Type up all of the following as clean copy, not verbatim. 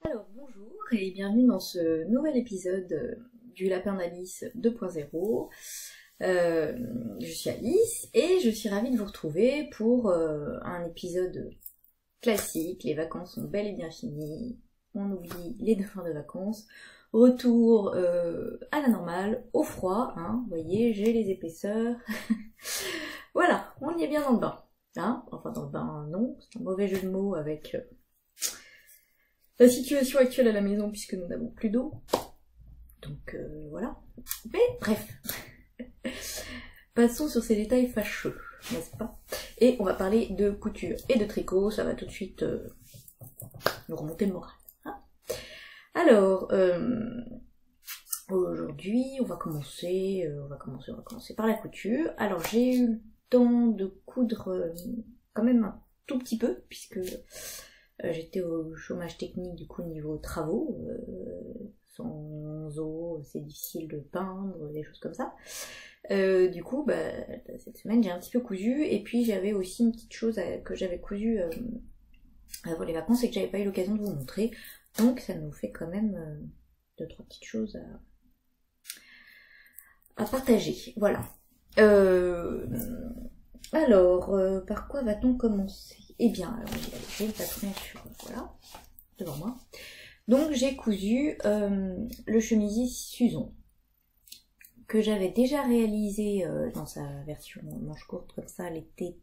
Alors bonjour et bienvenue dans ce nouvel épisode du Lapin d'Alice 2.0. Je suis Alice et je suis ravie de vous retrouver pour un épisode classique. Les vacances sont bel et bien finies, on oublie les 2 fins de vacances. Retour à la normale, au froid, hein. Vous voyez, j'ai les épaisseurs. Voilà, on y est bien dans le bain. Hein, enfin dans le bain, non, c'est un mauvais jeu de mots avec la situation actuelle à la maison puisque nous n'avons plus d'eau. Donc voilà. Mais bref. Passons sur ces détails fâcheux, n'est-ce pas? Et on va parler de couture et de tricot, ça va tout de suite nous remonter le moral. Hein. Alors, aujourd'hui, on va commencer par la couture. Alors j'ai eu le temps de coudre quand même un tout petit peu, puisque j'étais au chômage technique du coup niveau travaux, sans eau, c'est difficile de peindre, des choses comme ça. Du coup, cette semaine j'ai un petit peu cousu, et puis j'avais aussi une petite chose que j'avais cousue avant les vacances et que j'avais pas eu l'occasion de vous montrer, donc ça nous fait quand même 2-3 petites choses à partager. Voilà. Alors, par quoi va-t-on commencer? Eh bien, alors, j'ai le patron voilà, devant moi. Donc j'ai cousu le chemisier Suzon, que j'avais déjà réalisé dans sa version manche courte comme ça l'été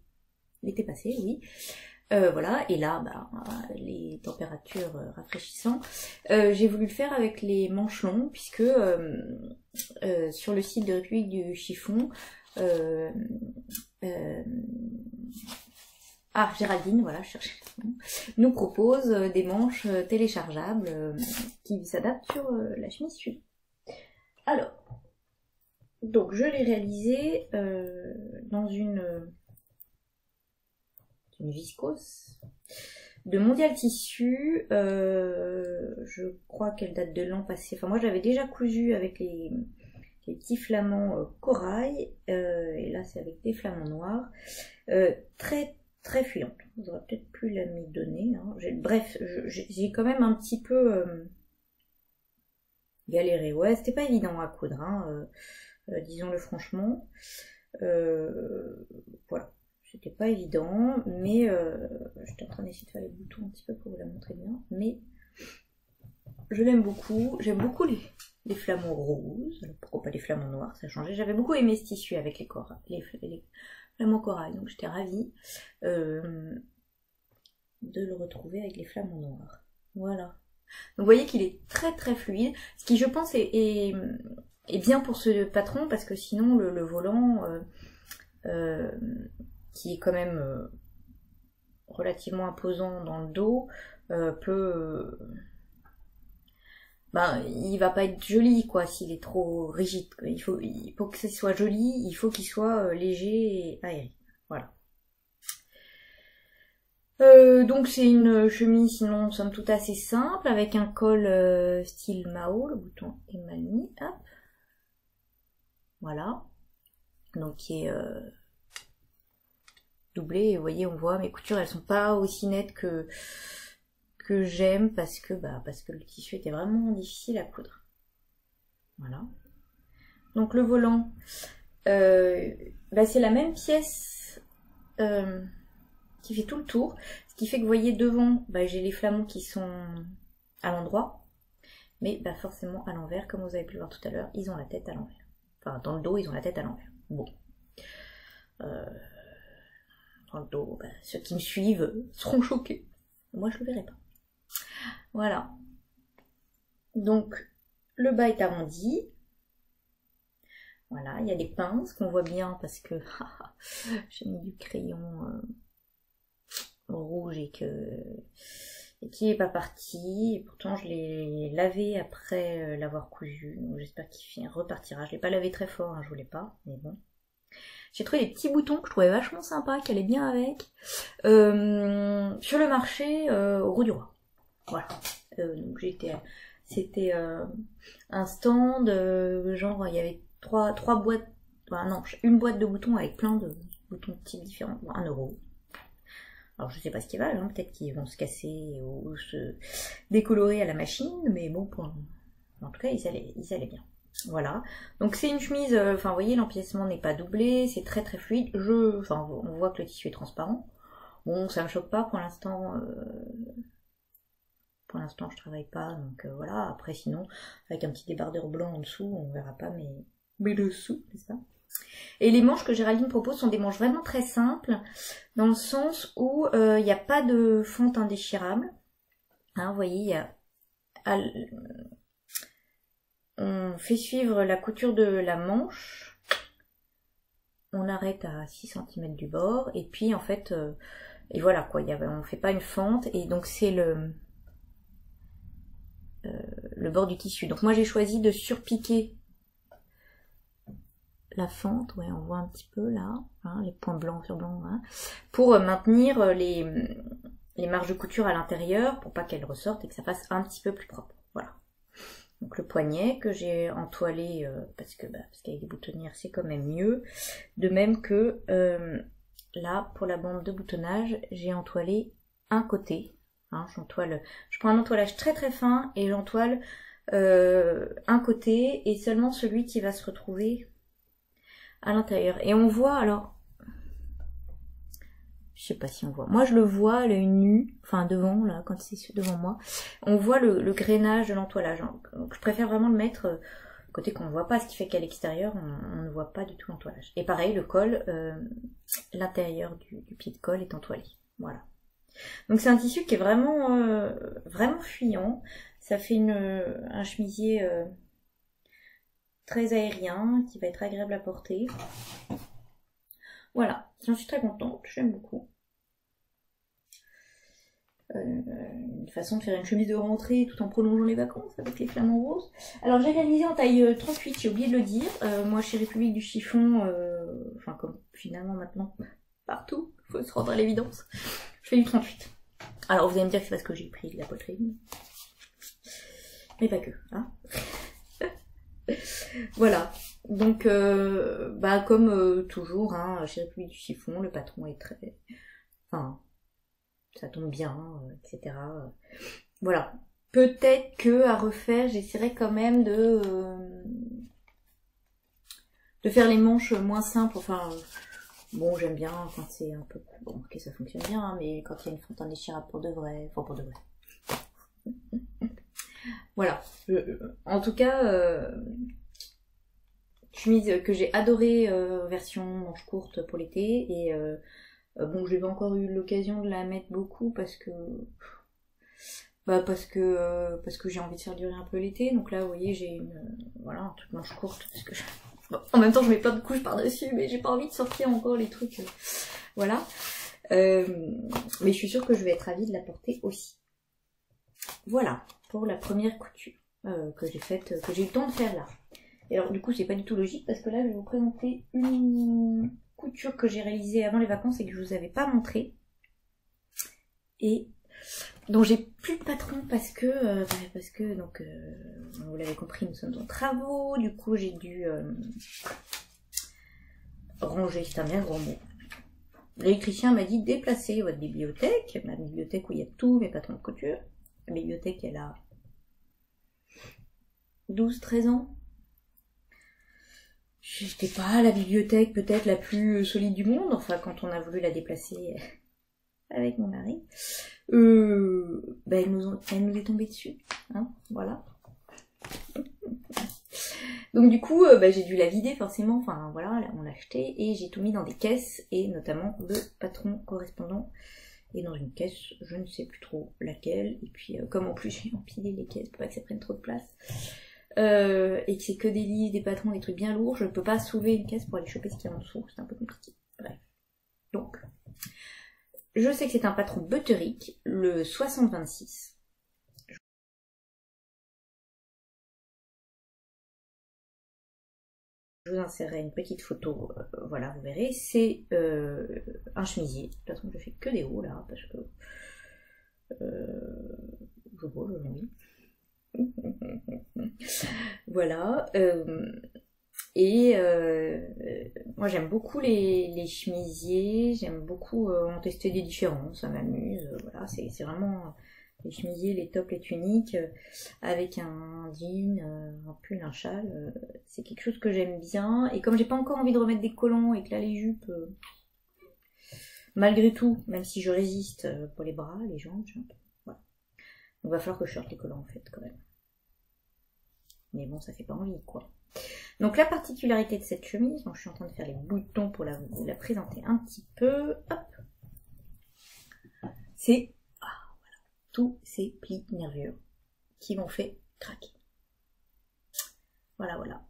passé, oui. Voilà, et là, les températures rafraîchissant, j'ai voulu le faire avec les manches longues, puisque sur le site de République du Chiffon, Géraldine, voilà, je cherchais le nom, nous propose des manches téléchargeables qui s'adaptent sur la chemise Suzon. Alors, donc je l'ai réalisé dans une viscose de Mondial Tissu. Je crois qu'elle date de l'an passé. Enfin, moi j'avais déjà cousu avec les petits flamants corail, et là c'est avec des flamants noirs, très très fuyante. J'aurais peut-être pu la m'y donner, hein. Bref, j'ai quand même un petit peu galéré. Ouais, c'était pas évident à coudre, hein, disons-le franchement. Voilà, c'était pas évident, mais j'étais en train d'essayer de faire les boutons un petit peu pour vous la montrer bien, mais je l'aime beaucoup. J'aime beaucoup les flamants roses. Alors pourquoi pas les flamants noirs, ça a changé. J'avais beaucoup aimé ce tissu avec les flamants corail, donc j'étais ravie de le retrouver avec les flamants noirs. Voilà. Donc vous voyez qu'il est très très fluide, ce qui je pense est bien pour ce patron, parce que sinon le volant qui est quand même relativement imposant dans le dos peut il va pas être joli quoi s'il est trop rigide. Pour que ce soit joli, il faut qu'il soit léger et aéré. Voilà. Donc c'est une chemise sinon somme toute assez simple, avec un col style Mao, le bouton est mal mis, hop. Voilà. Donc qui est doublé, et vous voyez, on voit mes coutures, elles sont pas aussi nettes que j'aime, parce que le tissu était vraiment difficile à coudre. Voilà. Donc le volant, c'est la même pièce qui fait tout le tour, ce qui fait que vous voyez devant, j'ai les flamants qui sont à l'endroit, mais forcément à l'envers, comme vous avez pu le voir tout à l'heure, ils ont la tête à l'envers. Enfin, dans le dos, ils ont la tête à l'envers. Bon. Dans le dos, ceux qui me suivent seront choqués. Moi, je le verrai pas. Voilà. Donc, le bas est arrondi. Voilà, il y a des pinces qu'on voit bien parce que j'ai mis du crayon rouge et qui est pas parti. Et pourtant, je l'ai lavé après l'avoir cousu. Donc, j'espère qu'il repartira. Je l'ai pas lavé très fort, hein, je voulais pas, mais bon. J'ai trouvé des petits boutons que je trouvais vachement sympas, qui allaient bien avec, sur le marché au Roux du Roi. Voilà. Donc c'était un stand, genre il y avait trois boîtes, une boîte de boutons avec plein de boutons de types différents, 1 euro. Alors je sais pas ce qu'ils valent, hein, peut-être qu'ils vont se casser ou se décolorer à la machine, mais bon, en tout cas ils allaient bien. Voilà, donc c'est une chemise, enfin vous voyez l'empiècement n'est pas doublé, c'est très très fluide, enfin on voit que le tissu est transparent. Bon, ça me choque pas pour l'instant. Pour l'instant, je travaille pas, donc voilà. Après, sinon, avec un petit débardeur blanc en dessous, on verra pas mes dessous, n'est-ce pas? Et les manches que Géraldine propose sont des manches vraiment très simples, dans le sens où il n'y a pas de fente indéchirable. Hein, vous voyez, il y a... On fait suivre la couture de la manche. On arrête à 6 cm du bord, et puis en fait... et voilà quoi, on fait pas une fente, et donc c'est le bord du tissu. Donc moi j'ai choisi de surpiquer la fente, ouais on voit un petit peu là, hein, les points blancs sur blanc, hein, pour maintenir les marges de couture à l'intérieur, pour pas qu'elles ressortent et que ça fasse un petit peu plus propre. Voilà. Donc le poignet que j'ai entoilé, parce qu'avec des boutonnières c'est quand même mieux, de même que là pour la bande de boutonnage j'ai entoilé un côté. Hein, je prends un entoilage très très fin et j'entoile un côté et seulement celui qui va se retrouver à l'intérieur. Et on voit alors, je sais pas si on voit, moi je le vois à l'œil nu, enfin devant là, quand c'est devant moi, on voit le grainage de l'entoilage. Donc je préfère vraiment le mettre côté qu'on ne voit pas, ce qui fait qu'à l'extérieur on ne voit pas du tout l'entoilage. Et pareil le col, l'intérieur du pied de col est entoilé. Voilà. Donc c'est un tissu qui est vraiment vraiment fuyant. Ça fait un chemisier très aérien qui va être agréable à porter. Voilà, j'en suis très contente, j'aime beaucoup. Une façon de faire une chemise de rentrée tout en prolongeant les vacances avec les flamants roses. Alors j'ai réalisé en taille 38, j'ai oublié de le dire. Moi chez République du Chiffon, enfin comme finalement maintenant partout, il faut se rendre à l'évidence, je fais du 38. Alors vous allez me dire que c'est parce que j'ai pris de la poitrine. Mais pas que, hein. Voilà. Donc, comme toujours, hein, chez République du Chiffon, le patron est très... Enfin, ça tombe bien, etc. Voilà. Peut-être que à refaire, j'essaierai quand même de faire les manches moins simples. Enfin, bon, j'aime bien quand c'est un peu... Bon, ok, ça fonctionne bien, hein, mais quand il y a une fente indéchirable pour de vrai, enfin pour de vrai. Voilà. En tout cas, chemise que j'ai adorée, version manche courte pour l'été, et bon, j'ai pas encore eu l'occasion de la mettre beaucoup parce que j'ai envie de faire durer un peu l'été. Donc là, vous voyez, j'ai voilà, un truc manche courte parce que bon, en même temps, je mets pas de couches par-dessus, mais j'ai pas envie de sortir encore les trucs. Voilà. Mais je suis sûre que je vais être ravie de la porter aussi. Voilà pour la première couture que j'ai faite, que j'ai eu le temps de faire là. Et alors du coup c'est pas du tout logique parce que là je vais vous présenter une couture que j'ai réalisée avant les vacances et que je vous avais pas montré. Et dont j'ai plus de patron parce que donc vous l'avez compris, nous sommes en travaux, du coup j'ai dû ranger, c'est un bien grand mot. L'électricien m'a dit déplacer votre bibliothèque, ma bibliothèque où il y a tous mes patrons de couture. La bibliothèque elle a 12-13 ans. J'étais pas la bibliothèque peut-être la plus solide du monde, enfin quand on a voulu la déplacer avec mon mari. Elle nous est tombée dessus, hein, voilà. Donc du coup, j'ai dû la vider forcément, enfin voilà, on l'a acheté et j'ai tout mis dans des caisses et notamment le patron correspondant est dans une caisse, je ne sais plus trop laquelle, et puis comme en plus j'ai empilé les caisses pour pas que ça prenne trop de place, et que c'est que des livres, des patrons, des trucs bien lourds, je ne peux pas soulever une caisse pour aller choper ce qu'il y a en dessous, c'est un peu compliqué. Bref. Donc, je sais que c'est un patron Butterick, le 60-26. Je vous insérerai une petite photo, voilà, vous verrez. C'est un chemisier. De toute façon, je fais que des hauts là, parce que je vois, j'ai envie. Voilà. Et moi j'aime beaucoup les chemisiers, j'aime beaucoup en tester des différents, ça m'amuse, voilà, c'est vraiment les chemisiers, les tops, les tuniques, avec un jean, un pull, un châle, c'est quelque chose que j'aime bien. Et comme j'ai pas encore envie de remettre des collants et que là les jupes, malgré tout, même si je résiste pour les bras, les jambes, voilà. Donc il va falloir que je sorte les collants en fait quand même. Mais bon, ça fait pas envie quoi. Donc la particularité de cette chemise, donc je suis en train de faire les boutons pour vous la présenter un petit peu, hop, c'est voilà, tous ces plis nervures qui m'ont fait craquer. Voilà, voilà.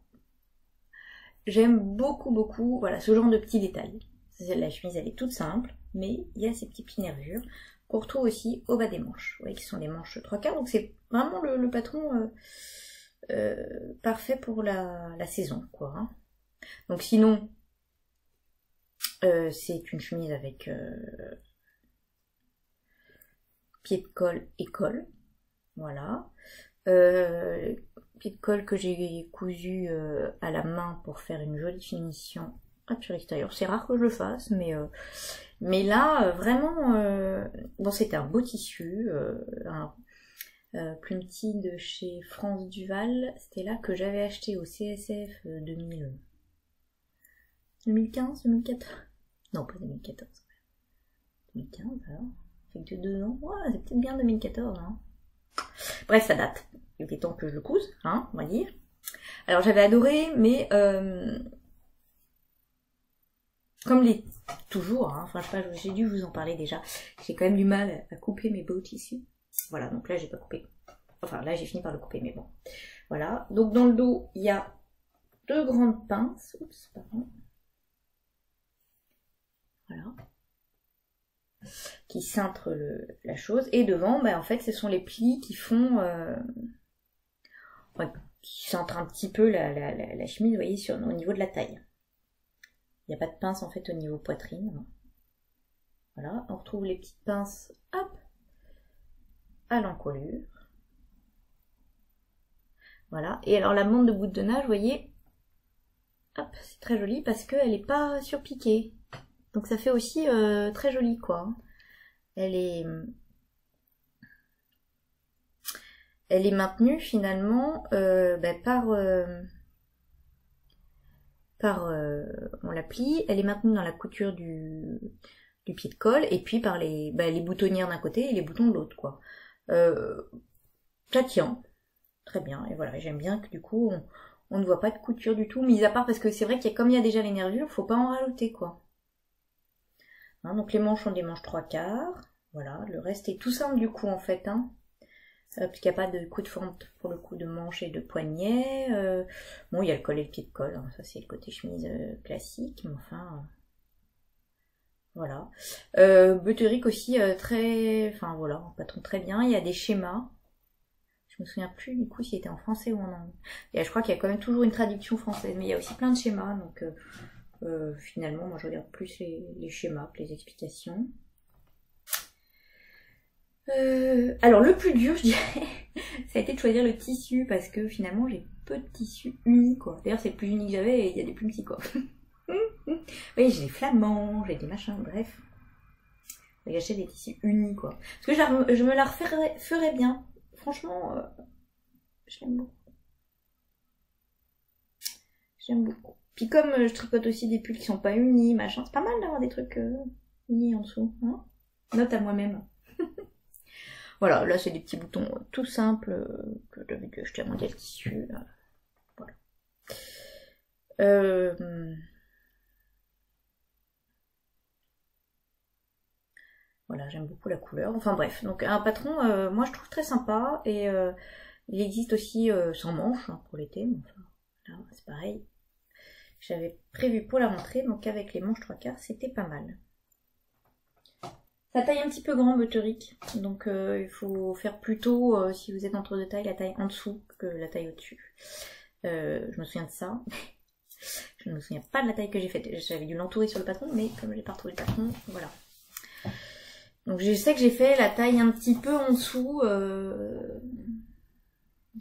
J'aime beaucoup, voilà, ce genre de petits détails. La chemise, elle est toute simple, mais il y a ces petits plis nervures qu'on retrouve aussi au bas des manches. Vous voyez, qui sont des manches 3/4, donc c'est vraiment le patron parfait pour la saison, quoi. Hein. Donc sinon, c'est une chemise avec pied de colle et colle. Voilà. Pied de colle que j'ai cousu à la main pour faire une jolie finition sur l'extérieur. C'est rare que je le fasse, mais là, vraiment, bon, c'était un beau tissu, un plumetis de chez France Duval. C'était là que j'avais acheté au CSF 2015, 2014. Non, pas 2014. 2015, alors. Ça fait que 2 ans. Ouais, c'est peut-être bien 2014, hein. Bref, ça date. Il était temps que je le couse, hein, on va dire. Alors, j'avais adoré, mais comme les toujours, hein, enfin, je sais pas, j'ai dû vous en parler déjà. J'ai quand même du mal à couper mes beaux tissus. Voilà, donc là, j'ai pas coupé. Enfin, là, j'ai fini par le couper, mais bon. Voilà. Donc, dans le dos, il y a 2 grandes pinces. Oups, pardon. Voilà. Qui cintrent la chose. Et devant, bah, en fait, ce sont les plis qui font... ouais, qui cintrent un petit peu la chemise, vous voyez, au niveau de la taille. Il n'y a pas de pince, en fait, au niveau poitrine. Voilà. On retrouve les petites pinces, hop, à l'encolure. Voilà. Et alors, la bande de boutonnage, vous voyez, hop, c'est très joli parce qu'elle n'est pas surpiquée. Donc ça fait aussi très joli quoi. Elle est maintenue finalement on la plie, elle est maintenue dans la couture du pied de colle et puis par les boutonnières d'un côté et les boutons de l'autre quoi. Ça tient très bien et voilà, j'aime bien que du coup on ne voit pas de couture du tout, mis à part parce que c'est vrai comme il y a déjà les nervures, faut pas en rajouter quoi. Hein, donc les manches sont des manches 3/4, voilà, le reste est tout simple du coup en fait, hein, puisqu'il n'y a pas de coup de fente pour le coup de manche et de poignet, bon il y a le col et le pied de colle, hein, ça c'est le côté chemise classique, mais enfin, voilà. Butterick aussi enfin voilà, un patron très bien, il y a des schémas, je me souviens plus du coup s'il était en français ou en anglais, et je crois qu'il y a quand même toujours une traduction française, mais il y a aussi plein de schémas, donc... finalement, moi je regarde plus les schémas que les explications. Alors le plus dur, je dirais, ça a été de choisir le tissu parce que finalement j'ai peu de tissu uni quoi. D'ailleurs c'est le plus uni que j'avais et il y a des plus petits quoi. Oui, j'ai des flamands, j'ai des machins, bref. J'achète des tissus unis quoi. Parce que je me la ferais bien. Franchement, je l'aime beaucoup. J'aime beaucoup. Puis comme je tricote aussi des pulls qui sont pas unis, machin, c'est pas mal d'avoir des trucs unis en dessous, hein. Note à moi-même. Voilà, là c'est des petits boutons tout simples que j'avais dû acheter à Mondial Tissu. Voilà. Voilà, j'aime beaucoup la couleur. Enfin bref, donc un patron, moi je trouve très sympa et il existe aussi sans manches hein, pour l'été. Enfin, là c'est pareil. J'avais prévu pour la rentrée, donc avec les manches 3/4, c'était pas mal. Ça taille un petit peu grand, Butterick, donc il faut faire plutôt, si vous êtes entre deux tailles, la taille en dessous que la taille au-dessus. Je me souviens de ça. Je ne me souviens pas de la taille que j'ai faite. J'avais dû l'entourer sur le patron, mais comme j'ai pas retrouvé le patron, voilà. Donc je sais que j'ai fait la taille un petit peu en dessous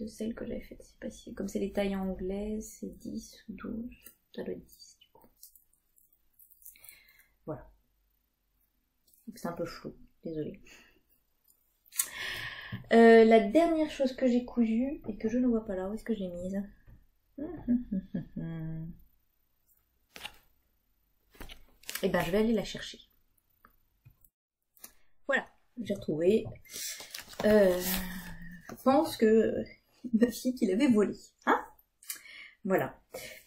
de celle que j'avais faite. C'est pas si... Comme c'est les tailles anglaises, c'est 10 ou 12. Ça doit être 10 du coup. Voilà. Donc c'est un peu flou, désolée. La dernière chose que j'ai cousue, et que je ne vois pas là, où est-ce que je l'ai mise? Et ben je vais aller la chercher. Voilà, j'ai retrouvé. Je pense que ma fille qui l'avait volé. Hein? Voilà.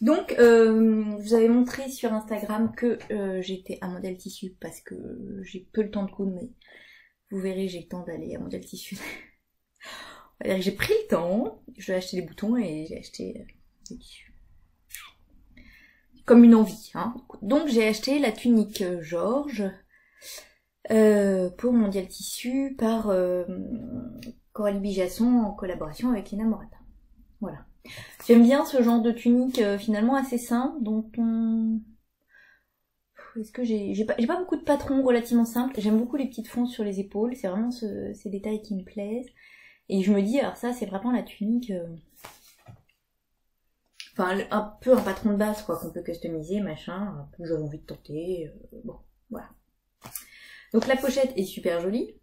Donc, je vous avais montré sur Instagram que j'étais à Modèle Tissu parce que j'ai peu le temps de coudre, mais vous verrez, j'ai le temps d'aller à Modèle Tissu. J'ai pris le temps, je vais acheter des boutons et j'ai acheté des tissus. Comme une envie, hein. Donc j'ai acheté la tunique Georges pour Mondial Tissu par Coralie Bijasson en collaboration avec Lina Morata. Voilà. J'aime bien ce genre de tunique finalement assez simple, dont on... Est-ce que j'ai pas beaucoup de patrons relativement simples. J'aime beaucoup les petites fonces sur les épaules, c'est vraiment ces détails qui me plaisent. Et je me dis, alors ça c'est vraiment la tunique... Enfin, un peu un patron de base, quoi, qu'on peut customiser, machin, que j'avais envie de tenter, bon, voilà. Donc la pochette est super jolie.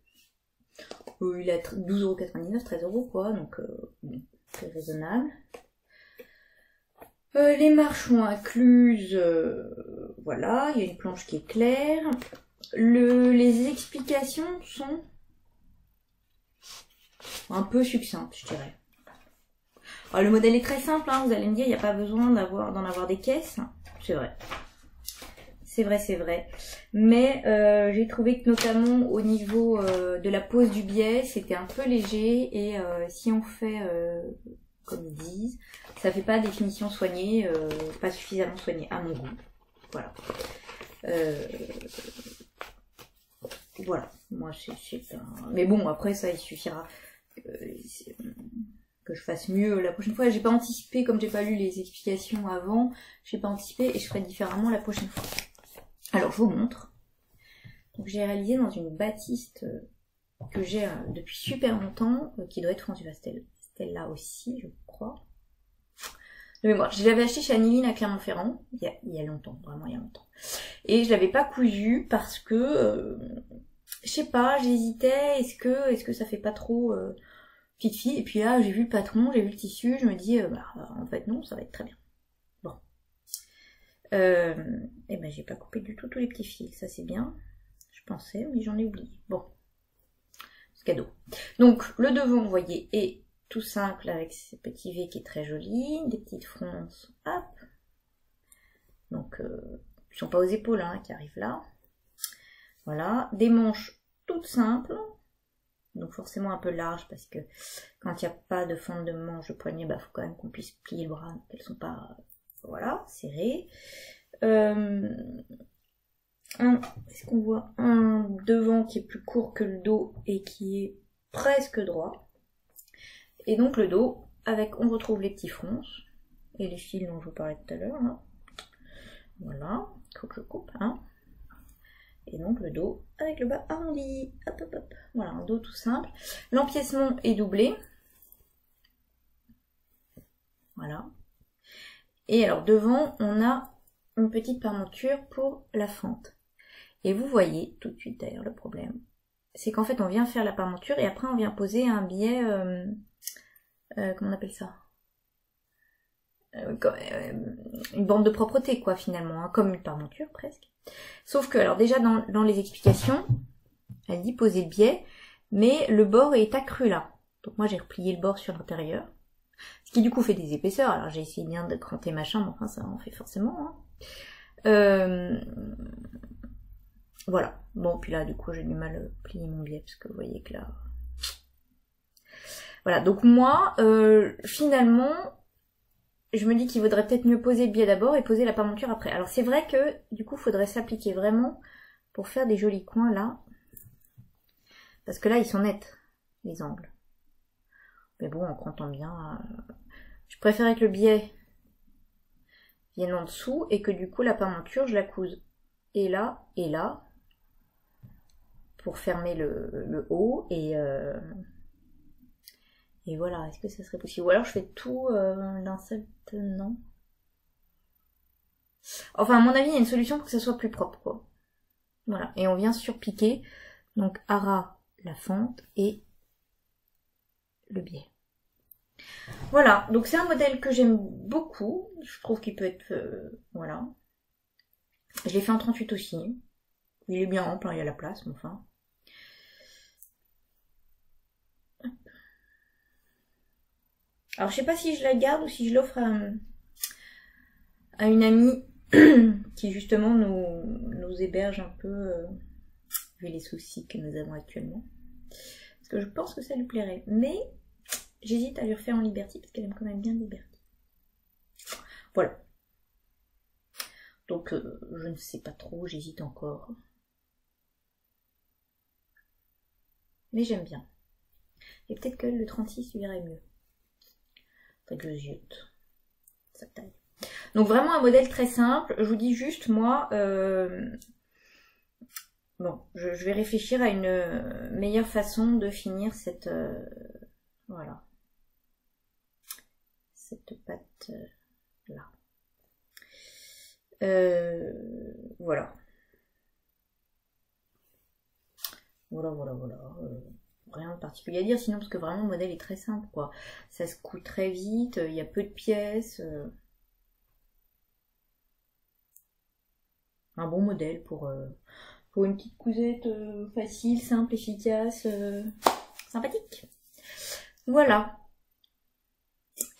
Il a 12,99€, 13€, quoi, donc bon, très raisonnable. Les marches sont incluses, voilà, il y a une planche qui est claire. Les explications sont un peu succinctes, je dirais. Alors, le modèle est très simple, hein, vous allez me dire, il n'y a pas besoin d'en avoir des caisses. C'est vrai. C'est vrai, c'est vrai. Mais j'ai trouvé que notamment au niveau de la pose du biais, c'était un peu léger. Et si on fait, comme ils disent, ça fait pas des finitions soignées, pas suffisamment soignées à mon goût. Voilà. Voilà. Moi, c'est un... Mais bon, après ça, il suffira... que je fasse mieux la prochaine fois. J'ai pas anticipé, comme j'ai pas lu les explications avant, j'ai pas anticipé et je ferai différemment la prochaine fois. Alors je vous montre. Donc j'ai réalisé dans une batiste que j'ai depuis super longtemps, qui doit être François Pastel. C'était là aussi, je crois. De mémoire. Je l'avais acheté chez Anneline à Clermont-Ferrand, il y a longtemps, vraiment il y a longtemps. Et je l'avais pas cousu parce que je sais pas, j'hésitais, est-ce que ça fait pas trop petite fille, et puis là j'ai vu le patron, j'ai vu le tissu, je me dis en fait non, ça va être très bien. Bon. Et ben j'ai pas coupé du tout tous les petits fils, ça c'est bien. Je pensais, mais j'en ai oublié. Bon. C'est cadeau. Donc le devant, vous voyez, est tout simple avec ces petits V qui est très joli, des petites fronces, hop. Donc ils sont pas aux épaules, hein, qui arrivent là. Voilà, des manches toutes simples. Donc forcément un peu large parce que quand il n'y a pas de fente de manche de poignet, bah faut quand même qu'on puisse plier le bras, donc elles sont pas, voilà, serrées. Est-ce qu'on voit un devant qui est plus court que le dos et qui est presque droit. Et donc le dos, avec, on retrouve les petits fronces et les fils dont je vous parlais tout à l'heure, là. Voilà, faut que je coupe, hein. Et donc le dos avec le bas arrondi. Hop, hop, hop. Voilà, un dos tout simple. L'empiècement est doublé. Voilà. Et alors devant, on a une petite parmenture pour la fente. Et vous voyez tout de suite d'ailleurs le problème. C'est qu'en fait on vient faire la parmenture et après on vient poser un biais... comment on appelle ça, une bande de propreté quoi finalement, hein, comme une parmenture presque. Sauf que alors déjà dans les explications, elle dit poser le biais, mais le bord est accru là. Donc moi j'ai replié le bord sur l'intérieur, ce qui du coup fait des épaisseurs. Alors j'ai essayé bien de cranter machin, mais enfin ça en fait forcément. Hein. Voilà. Bon puis là du coup j'ai du mal à plier mon biais parce que vous voyez que là. Voilà, donc moi, finalement, je me dis qu'il vaudrait peut-être mieux poser le biais d'abord et poser la parmenture après. Alors c'est vrai que, du coup, il faudrait s'appliquer vraiment pour faire des jolis coins là. Parce que là, ils sont nets, les angles. Mais bon, en comptant bien, je préférais que le biais vienne en dessous et que du coup, la parmenture, je la couse et là, pour fermer le haut Et voilà, est-ce que ça serait possible? Ou alors je fais tout d'un seul tenant. Enfin, à mon avis, il y a une solution pour que ça soit plus propre, quoi. Voilà, et on vient surpiquer, donc à ras la fente et le biais. Voilà, donc c'est un modèle que j'aime beaucoup, je trouve qu'il peut être, voilà. Je l'ai fait en 38 aussi, il est bien ample, hein, il y a la place, mais enfin. Alors je sais pas si je la garde ou si je l'offre à une amie qui justement nous héberge un peu, vu les soucis que nous avons actuellement. Parce que je pense que ça lui plairait, mais j'hésite à lui refaire en Liberty parce qu'elle aime quand même bien Liberty. Voilà. Donc je ne sais pas trop, j'hésite encore. Mais j'aime bien. Et peut-être que le 36 lui irait mieux. Faudrait que je ziote sa taille. Donc vraiment un modèle très simple. Je vous dis juste, moi, bon, je vais réfléchir à une meilleure façon de finir cette, voilà, cette pâte là. Voilà. Voilà. Rien de particulier à dire, sinon parce que vraiment le modèle est très simple, quoi. Ça se coud très vite, il y a peu de pièces. Un bon modèle pour une petite cousette facile, simple, efficace, sympathique. Voilà.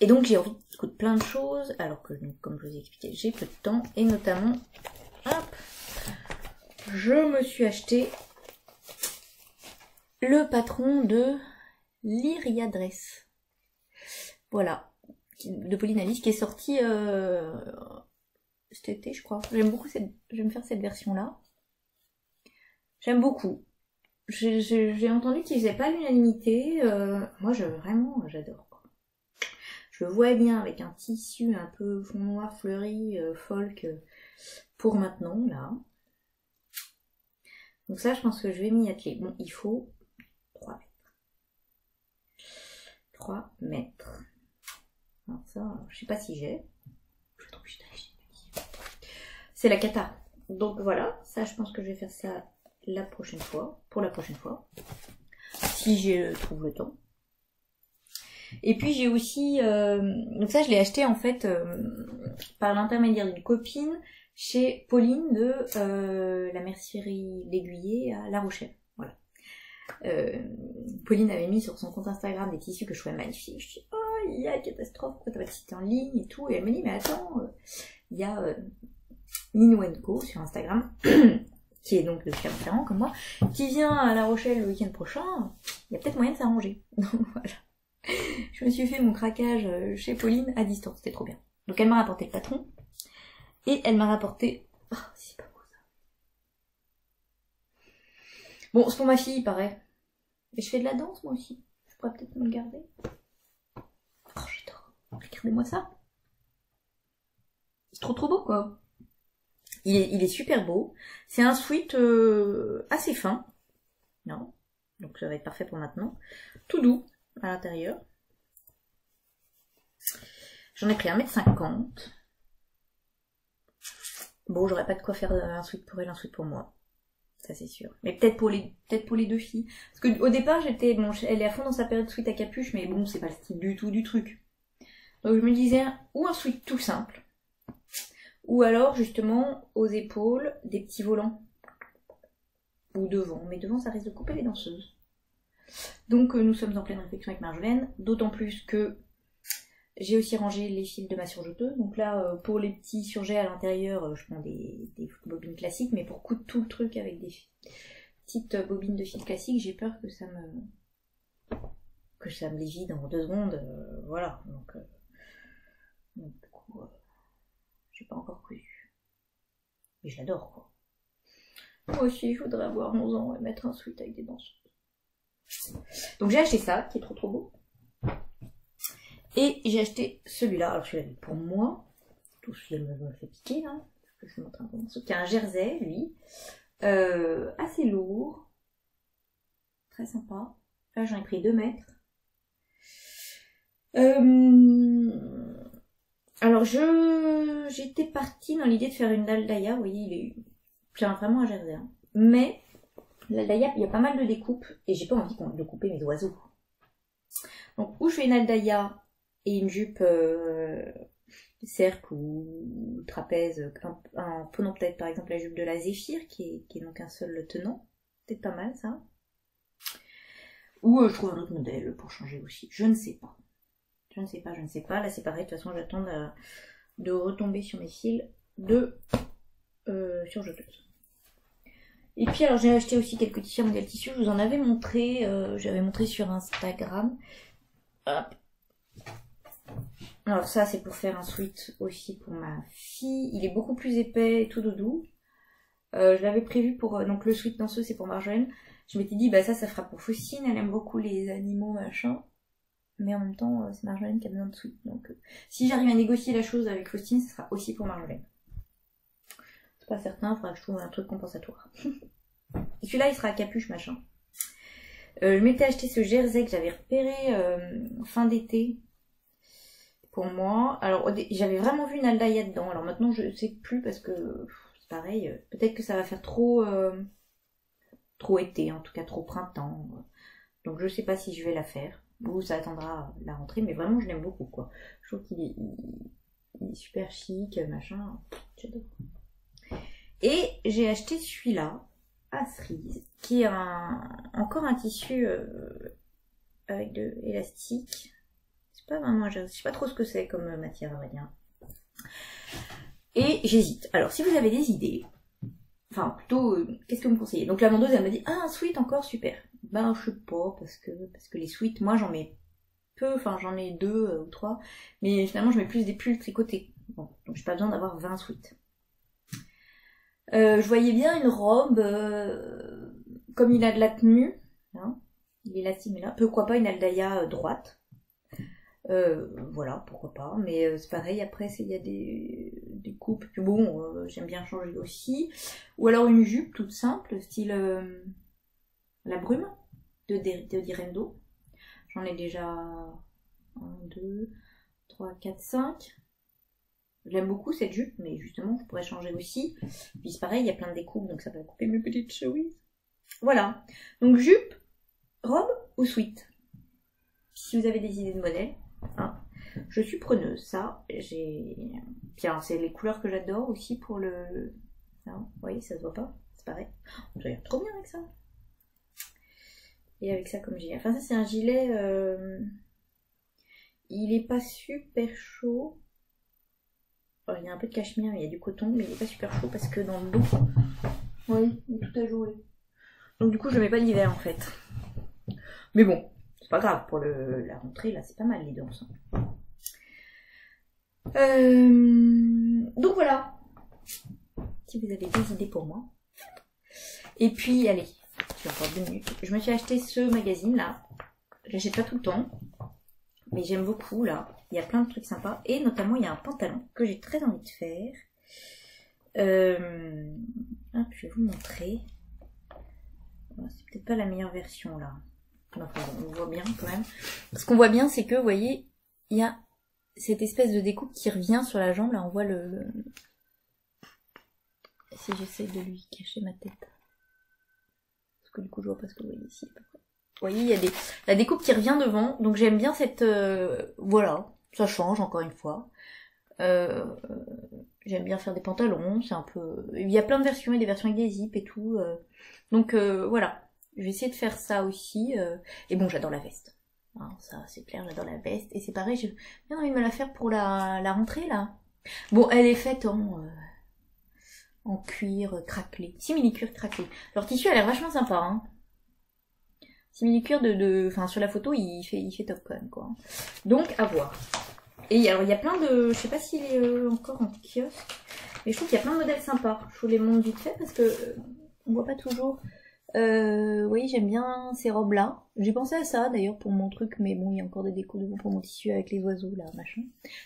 Et donc j'ai envie de coudre plein de choses, alors que comme je vous ai expliqué, j'ai peu de temps, et notamment, hop, je me suis acheté le patron de l'Iriadress. Voilà, de Pauline Alice, qui est sorti cet été, je crois. J'aime beaucoup je vais me faire cette version-là. J'aime beaucoup. J'ai entendu qu'ils faisaient pas l'unanimité. Moi, vraiment, j'adore. Je le vois bien avec un tissu un peu fond noir fleuri, folk, pour maintenant, là. Donc ça, je pense que je vais m'y atteler. Bon, il faut 3 mètres. 3 mètres. Alors ça, je sais pas si j'ai. Je vais être obligée d'aller chez lui. C'est la cata. Donc voilà, ça, je pense que je vais faire ça la prochaine fois. Pour la prochaine fois. Si je trouve le temps. Et puis j'ai aussi, donc ça je l'ai acheté en fait par l'intermédiaire d'une copine chez Pauline de la mercerie L'Aiguiller à La Rochelle. Voilà. Pauline avait mis sur son compte Instagram des tissus que je trouvais magnifiques. Je dis oh il y a catastrophe, pourquoi t'as pas de site en ligne et tout. Et elle me dit mais attends, il y a Nino & Co sur Instagram qui est donc de Clermont-Ferrand comme moi, qui vient à La Rochelle le week-end prochain. Il y a peut-être moyen de s'arranger. Donc voilà. Je me suis fait mon craquage chez Pauline à distance, c'était trop bien. Donc elle m'a rapporté le patron, et elle m'a rapporté... Oh, c'est pas beau ça. Bon, c'est pour ma fille, il paraît. Mais je fais de la danse, moi aussi. Je pourrais peut-être me le garder. Oh, j'adore. Regardez-moi ça. C'est trop beau, quoi. Il est super beau. C'est un sweat assez fin. Non. Donc ça va être parfait pour maintenant. Tout doux à l'intérieur. J'en ai pris 1,50 m. Bon, j'aurais pas de quoi faire un sweat pour elle, un sweat pour moi. Ça c'est sûr. Mais peut-être pour les deux filles. Parce que au départ, bon, elle est à fond dans sa période sweat à capuche, mais bon, c'est pas le style du tout du truc. Donc je me disais, ou un sweat tout simple, ou alors justement aux épaules, des petits volants. Ou devant, mais devant ça risque de couper les danseuses. Donc nous sommes en pleine réflexion avec Marjolaine, d'autant plus que j'ai aussi rangé les fils de ma surjeteuse. Donc là, pour les petits surjets à l'intérieur, je prends des bobines classiques, mais pour coudre tout le truc avec des petites bobines de fil classiques, j'ai peur que ça me les vide en 2 secondes. Voilà. Donc du coup, j'ai pas encore cousu. Mais je l'adore, quoi. Moi aussi, je voudrais avoir 11 ans et mettre un sweat avec des danseuses. Donc j'ai acheté ça, qui est trop beau. Et j'ai acheté celui-là, alors celui-là pour moi, tout celui-là me fait piquer là, je vais vous montrer un peu mon truc, qui est un jersey, lui, assez lourd, très sympa. Là j'en ai pris 2 mètres. Alors j'étais partie dans l'idée de faire une Daldaya, vous voyez, il est vraiment un jersey, hein. Mais l'Aldaya, il y a pas mal de découpes et j'ai pas envie de couper mes oiseaux. Donc ou je fais une Aldaya et une jupe cercle ou trapèze, en prenant peut-être par exemple la jupe de la Zéphyr qui est donc un seul tenant, peut-être pas mal ça. Ou je trouve un autre modèle pour changer aussi, je ne sais pas. Je ne sais pas, là c'est pareil, de toute façon j'attends de retomber sur mes fils de surjeteuse. Et puis alors j'ai acheté aussi quelques t-shirts modèle tissu, je vous en avais montré, j'avais montré sur Instagram. Hop. Alors ça c'est pour faire un sweat aussi pour ma fille, il est beaucoup plus épais et tout doudou. Je l'avais prévu pour, donc le sweat danseuse c'est pour Marjolaine. Je m'étais dit bah ça fera pour Faustine, elle aime beaucoup les animaux machin. Mais en même temps c'est Marjolaine qui a besoin de sweat, donc si j'arrive à négocier la chose avec Faustine, ce sera aussi pour Marjolaine. C'est pas certain, il faudra que je trouve un truc compensatoire. Et celui-là il sera à capuche machin. Je m'étais acheté ce jersey que j'avais repéré fin d'été pour moi. Alors j'avais vraiment vu une Aldaya dedans, alors maintenant je sais plus parce que c'est pareil, peut-être que ça va faire trop été, en tout cas trop printemps. Donc je sais pas si je vais la faire, ou ça attendra la rentrée, mais vraiment je l'aime beaucoup quoi. Je trouve qu'il est super chic, machin, j'adore. Et j'ai acheté celui-là, à cerise, qui est encore un tissu avec de l'élastique. C'est pas vraiment, je sais pas trop ce que c'est comme matière, on va dire. Et j'hésite. Alors si vous avez des idées, enfin plutôt, qu'est-ce que vous me conseillez? Donc la vendeuse elle m'a dit ah un sweat encore super. Ben je sais pas parce que les sweats moi j'en mets peu, enfin j'en ai 2 ou 3, mais finalement je mets plus des pulls tricotés. Bon, donc j'ai pas besoin d'avoir 20 sweats. Je voyais bien une robe comme il a de la tenue, hein, il est l'élastique là, pourquoi pas une Aldaya droite. Voilà, pourquoi pas, mais c'est pareil, après il y a des coupes, puis bon, j'aime bien changer aussi, ou alors une jupe toute simple, style la brume de Direndo, j'en ai déjà 1, 2, 3, 4, 5, je l'aime beaucoup cette jupe, mais justement je pourrais changer aussi, puis c'est pareil, il y a plein de découpes, donc ça va couper mes petites chevilles, voilà, donc jupe, robe ou sweat, si vous avez des idées de modèles. Hein. Je suis preneuse, ça, j'ai... Puis alors, c'est les couleurs que j'adore aussi pour le... Non, vous voyez, ça se voit pas, c'est pareil. On dirait trop bien avec ça. Et avec ça comme gilet. Enfin, ça, c'est un gilet... Il est pas super chaud. Alors, il y a un peu de cachemire, il y a du coton, mais il est pas super chaud parce que dans le dos... Oui, il est tout à jouer. Donc du coup, je le mets pas l'hiver, en fait. Mais bon... C'est pas grave, pour la rentrée, là, c'est pas mal les deux ensemble. Donc voilà. Si vous avez des idées pour moi. Et puis, allez, j'ai encore 2 minutes. Je me suis acheté ce magazine-là. Je l'achète pas tout le temps. Mais j'aime beaucoup, là. Il y a plein de trucs sympas. Et notamment, il y a un pantalon que j'ai très envie de faire. Hop, je vais vous montrer. C'est peut-être pas la meilleure version, là. Enfin, on voit bien quand même. Ce qu'on voit bien, c'est que, vous voyez, il y a cette espèce de découpe qui revient sur la jambe. Là, on voit le... Si j'essaie de lui cacher ma tête. Parce que du coup, je vois pas ce que vous voyez ici. Vous voyez, il y a la découpe qui revient devant. Donc, j'aime bien cette... voilà, ça change, encore une fois. J'aime bien faire des pantalons. C'est un peu... Il y a plein de versions, et des versions avec des zips et tout. Donc, voilà. Je vais essayer de faire ça aussi. Et bon, j'adore la veste. Hein, ça, c'est clair, j'adore la veste. Et c'est pareil, j'ai bien envie de me la faire pour la rentrée, là. Bon, elle est faite en cuir craquelé. Simili-cuir craquelé. Leur tissu a l'air vachement sympa, hein. Simili-cuir enfin, sur la photo, il fait top quand même, quoi. Donc, à voir. Et alors, il y a plein de... Je sais pas s'il est encore en kiosque. Mais je trouve qu'il y a plein de modèles sympas. Je vous les montre vite fait parce que on voit pas toujours... oui, j'aime bien ces robes-là. J'ai pensé à ça d'ailleurs pour mon truc, mais bon, il y a encore des décos pour mon tissu avec les oiseaux là, machin.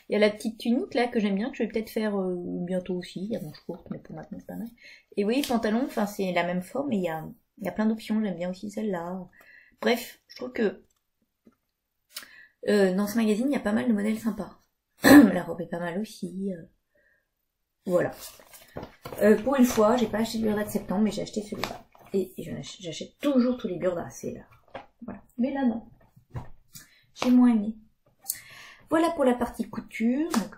Il y a la petite tunique là que j'aime bien, que je vais peut-être faire bientôt aussi. Il y a manche courte, mais pour maintenant c'est pas mal. Et oui, pantalon, enfin c'est la même forme, mais il y a plein d'options. J'aime bien aussi celle-là. Bref, je trouve que Dans ce magazine, il y a pas mal de modèles sympas. La robe est pas mal aussi. Voilà. Pour une fois, j'ai pas acheté le burda de septembre, mais j'ai acheté celui-là. Et j'achète toujours tous les burdas, c'est là. Voilà. Mais là, non. J'ai moins aimé. Voilà pour la partie couture. Donc,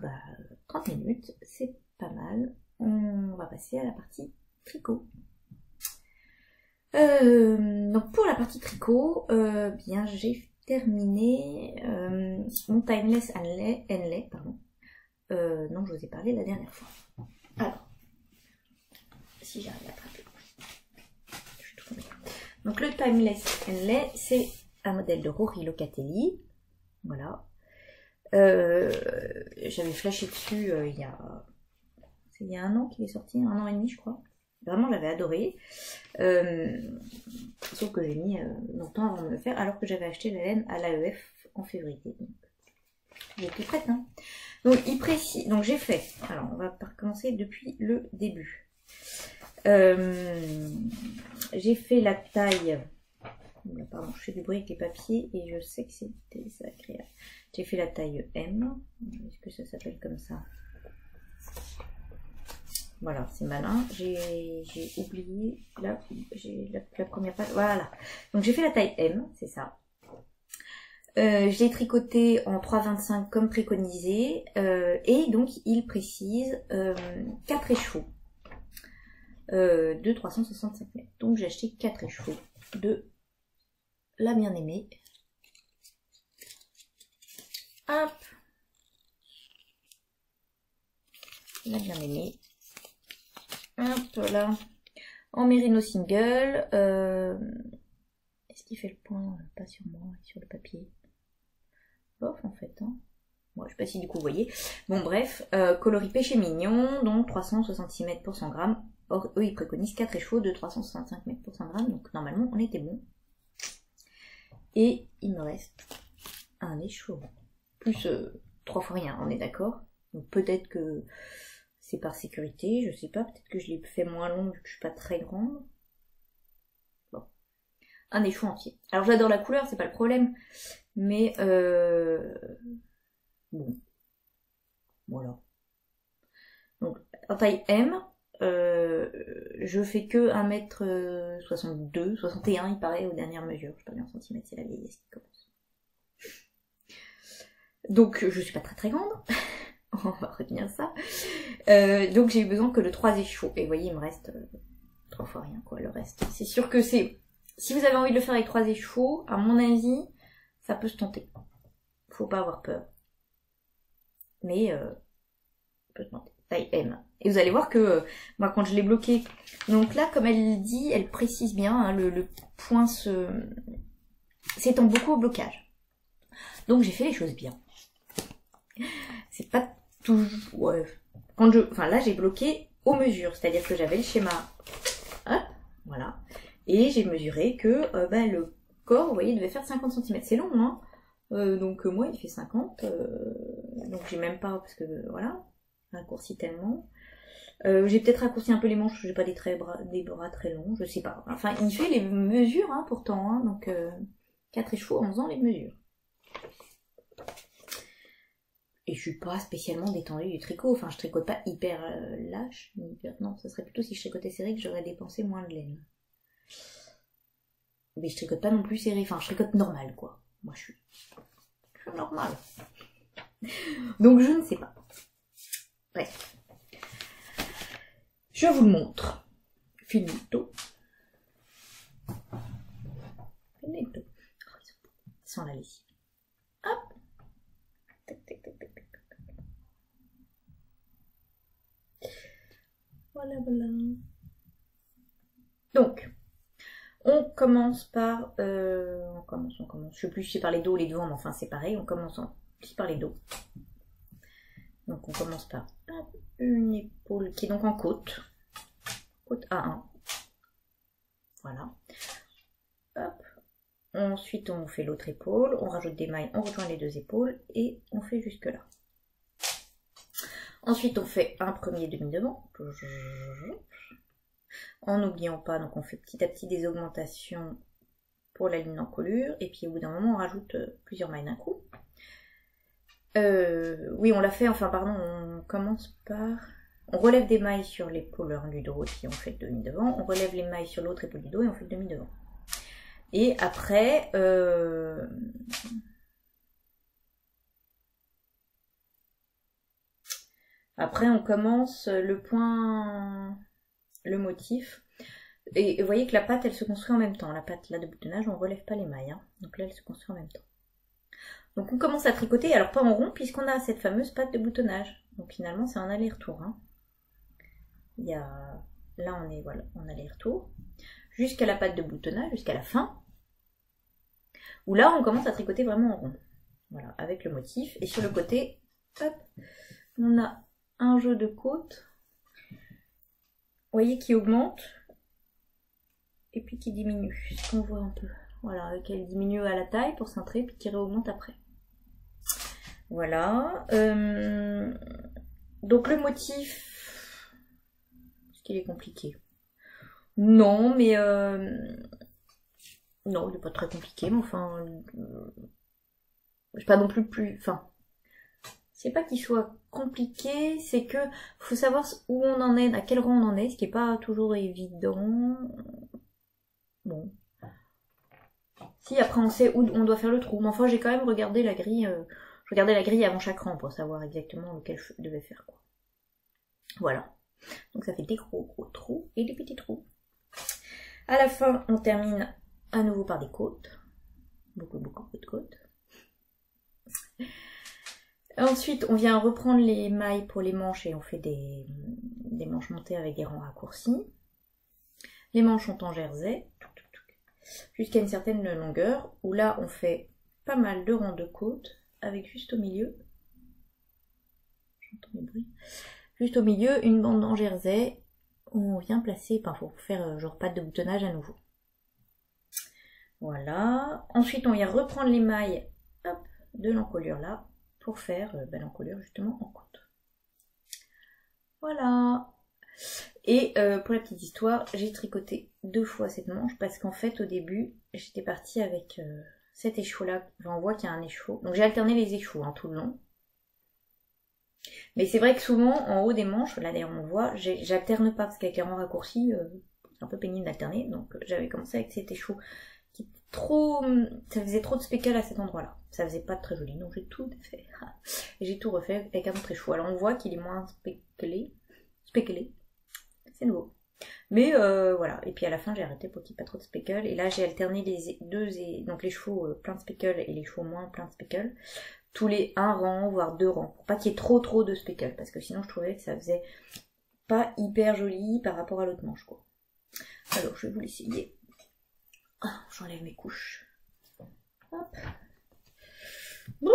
30 minutes, c'est pas mal. On va passer à la partie tricot. Donc, pour la partie tricot, bien, j'ai terminé mon Timeless Henley, pardon. Non, je vous ai parlé la dernière fois. Alors, si j'arrive à attraper. Donc le Timeless Henley, c'est un modèle de Rory Locatelli. Voilà. J'avais flashé dessus il y a un an qu'il est sorti, 1 an et demi je crois. Vraiment, j'avais adoré. Sauf que j'ai mis longtemps avant de me le faire, alors que j'avais acheté la laine à l'AEF en février. J'étais prête, hein. Donc, il précise. Donc, j'ai fait. Alors, on va recommencer depuis le début. J'ai fait la taille. Pardon, je fais du bruit avec les papiers et je sais que c'est désagréable. J'ai fait la taille M. Est-ce que ça s'appelle comme ça? Voilà, c'est malin. J'ai oublié la première page. Voilà. Donc j'ai fait la taille M, c'est ça. Je l'ai tricoté en 3,25 comme préconisé. Et donc il précise 4 échevaux de 365 mètres. Donc j'ai acheté 4 échevaux de la bien-aimée. Hop. La bien-aimée. Hop là. En mérino single. Est-ce qu'il fait le point? Pas sur moi, sur le papier. Bof en fait. Hein. Bon, je sais pas si du coup vous voyez. Bon bref, coloris péché mignon, donc 366 mètres pour 100 grammes. Or, eux ils préconisent 4 échevaux de 365 mètres pour 100 grammes, donc normalement on était bon. Et il me reste un écheveau. Plus 3 fois rien, on est d'accord. Donc peut-être que c'est par sécurité, je sais pas, peut-être que je l'ai fait moins long vu que je suis pas très grande. Bon. Un écheveau entier. Alors j'adore la couleur, c'est pas le problème. Mais bon. Voilà. Donc en taille M, je fais que 1m62, 61 il paraît aux dernières mesures. Je sais pas bien en centimètres, c'est la vieillesse qui commence. Donc je suis pas très très grande. On va retenir ça. Donc j'ai eu besoin que de 3 échevaux. Et vous voyez, il me reste 3 fois rien, quoi, le reste. C'est sûr que c'est... Si vous avez envie de le faire avec 3 échevaux, à mon avis, ça peut se tenter. Faut pas avoir peur. Mais, peut se tenter. Taille M. Et vous allez voir que, moi, quand je l'ai bloqué... Donc là, comme elle dit, elle précise bien, hein, le point s'étend beaucoup au blocage. Donc j'ai fait les choses bien. C'est pas toujours... Ouais. Enfin là, j'ai bloqué aux mesures. C'est-à-dire que j'avais le schéma... Hop, voilà. Et j'ai mesuré que le corps, vous voyez, devait faire 50 cm. C'est long, hein. Donc moi, il fait 50. Donc j'ai même pas... Parce que, voilà, raccourci tellement. J'ai peut-être raccourci un peu les manches. J'ai pas des bras très longs. Je sais pas. Enfin, il fait les mesures, hein, pourtant. Hein, donc 4 échevaux en faisant les mesures. Et je suis pas spécialement détendue du tricot. Enfin, je tricote pas hyper lâche. Non, ça serait plutôt si je tricotais serré que j'aurais dépensé moins de laine. Mais je tricote pas non plus serré. Enfin, je tricote normal, quoi. Moi, je suis normal. Donc, je ne sais pas. Bref. Je vous le montre. Finito. Finito. Sans la lessive. Hop. Tac, tac, tac, tac. Voilà, voilà. Donc, on commence par... on commence. Je sais plus si c'est par les dos ou les devants, mais enfin c'est pareil. On commence aussi par les dos. Donc on commence par une épaule qui est donc en côte. Côte A1. Voilà. Hop. Ensuite on fait l'autre épaule. On rajoute des mailles, on rejoint les 2 épaules et on fait jusque là. Ensuite, on fait un premier demi-devant. En n'oubliant pas, donc on fait petit à petit des augmentations pour la ligne d'encolure. Et puis au bout d'un moment, on rajoute plusieurs mailles d'un coup. Oui, on l'a fait, enfin pardon, on commence par... On relève des mailles sur l'épaule l'un du dos et puis on fait le demi devant. On relève les mailles sur l'autre épaule du dos et on fait le demi devant. Et après... Après, on commence le point... le motif. Et vous voyez que la patte, elle se construit en même temps. La patte là de boutonnage, on relève pas les mailles. Hein. Donc là, elle se construit en même temps. Donc on commence à tricoter, alors pas en rond, puisqu'on a cette fameuse patte de boutonnage. Donc finalement, c'est un aller-retour. Hein. Il y a... Là, on est voilà, en aller-retour. Jusqu'à la patte de boutonnage, jusqu'à la fin. Où là, on commence à tricoter vraiment en rond. Voilà, avec le motif. Et sur le côté, hop, on a un jeu de côte. Vous voyez qui augmente. Et puis qui diminue. Ce qu'on voit un peu. Voilà, qu'elle diminue à la taille pour cintrer, puis qui réaugmente après. Voilà. Donc le motif, est-ce qu'il est compliqué? Non, mais non, il n'est pas très compliqué, mais enfin, pas non plus, enfin, c'est pas qu'il soit compliqué, c'est que faut savoir où on en est, à quel rang on en est, ce qui est pas toujours évident. Bon. Si après on sait où on doit faire le trou, mais enfin j'ai quand même regardé la grille. Je regardais la grille avant chaque rang pour savoir exactement lequel je devais faire quoi. Voilà. Donc ça fait des gros trous et des petits trous. À la fin, on termine à nouveau par des côtes. Beaucoup de côtes. Ensuite, on vient reprendre les mailles pour les manches et on fait des manches montées avec des rangs raccourcis. Les manches sont en jersey, jusqu'à une certaine longueur, où là on fait pas mal de rangs de côtes. Avec juste au milieu, j'entends les bruits, juste au milieu une bande en jersey où on vient placer, enfin faut faire genre patte de boutonnage à nouveau. Voilà, ensuite on vient reprendre les mailles hop, de l'encolure là pour faire l'encolure justement en côte. Voilà. Et pour la petite histoire, j'ai tricoté 2 fois cette manche parce qu'en fait au début j'étais partie avec... cet écheveau-là, on voit qu'il y a un écheveau. Donc j'ai alterné les écheveaux hein, tout le long. Mais c'est vrai que souvent, en haut des manches, là d'ailleurs on le voit, j'alterne pas parce qu'avec les rangs raccourcis, c'est un peu pénible d'alterner. Donc j'avais commencé avec cet écheveau qui était trop... Ça faisait trop de speckle à cet endroit-là. Ça faisait pas très joli, donc j'ai tout fait. Et j'ai tout refait avec un autre écheveau. Alors on voit qu'il est moins specklé. C'est nouveau. Mais voilà, et puis à la fin j'ai arrêté pour qu'il n'y ait pas trop de speckle. Et là j'ai alterné donc les chevaux plein de speckle et les chevaux moins plein de speckle. Tous les 1 rang, voire 2 rangs. Pour pas qu'il y ait trop de speckle. Parce que sinon je trouvais que ça faisait pas hyper joli par rapport à l'autre manche quoi. Alors je vais vous l'essayer. Ah, j'enlève mes couches. Hop. Bon,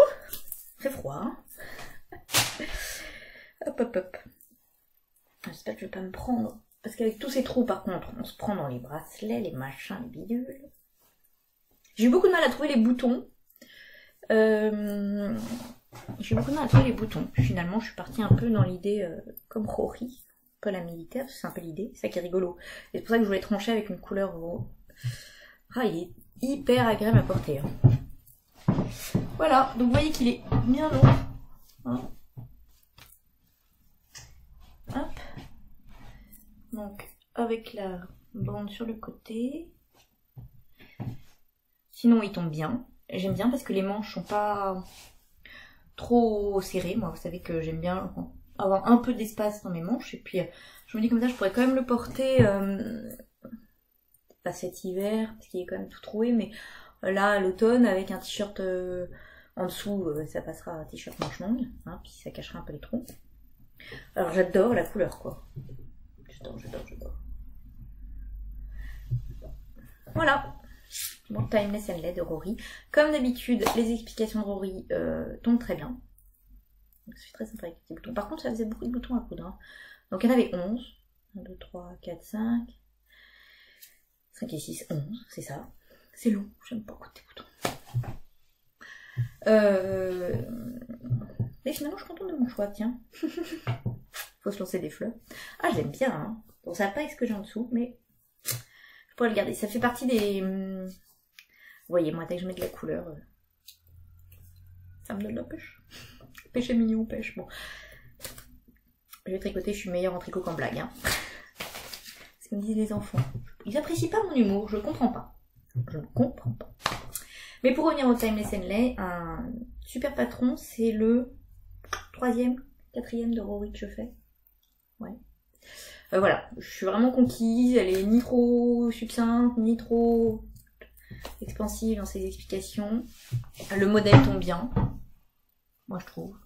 très froid. Hein. Hop. J'espère que je vais pas me prendre. Parce qu'avec tous ces trous, par contre, on se prend dans les bracelets, les machins, les bidules. J'ai eu beaucoup de mal à trouver les boutons. Finalement, je suis partie un peu dans l'idée comme Rory, un peu la militaire, parce que c'est un peu l'idée, c'est ça qui est rigolo. Et c'est pour ça que je voulais trancher avec une couleur... Ah, il est hyper agréable à porter. Hein. Voilà, donc vous voyez qu'il est bien long. Hein. Hop. Donc, avec la bande sur le côté. Sinon, il tombe bien. J'aime bien parce que les manches sont pas trop serrées. Moi, vous savez que j'aime bien avoir un peu d'espace dans mes manches. Et puis, je me dis comme ça, je pourrais quand même le porter pas cet hiver, parce qu'il est quand même tout troué. Mais là, à l'automne, avec un t-shirt en dessous, ça passera un t-shirt manche longue. Hein, puis ça cachera un peu les trous. Alors, j'adore la couleur, quoi. J'adore. Voilà. Bon, Timeless and Led de Rory. Comme d'habitude, les explications de Rory tombent très bien. Donc, c'est très sympa avec les boutons. Par contre, ça faisait beaucoup de boutons à coudre. Hein. Donc, il y en avait 11. 1, 2, 3, 4, 5. 5 et 6, 11. C'est ça. C'est long. J'aime pas coudre des boutons. Mais finalement, je suis contente de mon choix, tiens. Faut se lancer des fleurs. Ah, je l'aime bien, hein. Bon, ça va pas avec ce que j'ai en dessous, mais je pourrais le garder. Ça fait partie des... Vous voyez, moi, dès que je mets de la couleur, ça me donne la pêche. Péché mignon, pêche. Bon. Je vais tricoter, je suis meilleure en tricot qu'en blague. Hein. C'est ce que me disent les enfants. Ils apprécient pas mon humour, je comprends pas. Je ne comprends pas. Mais pour revenir au Timeless Henley, un super patron, c'est le 3e, 4e de Rory que je fais. Ouais. Voilà, je suis vraiment conquise, elle est ni trop succincte, ni trop expansive dans ses explications. Le modèle tombe bien, moi je trouve.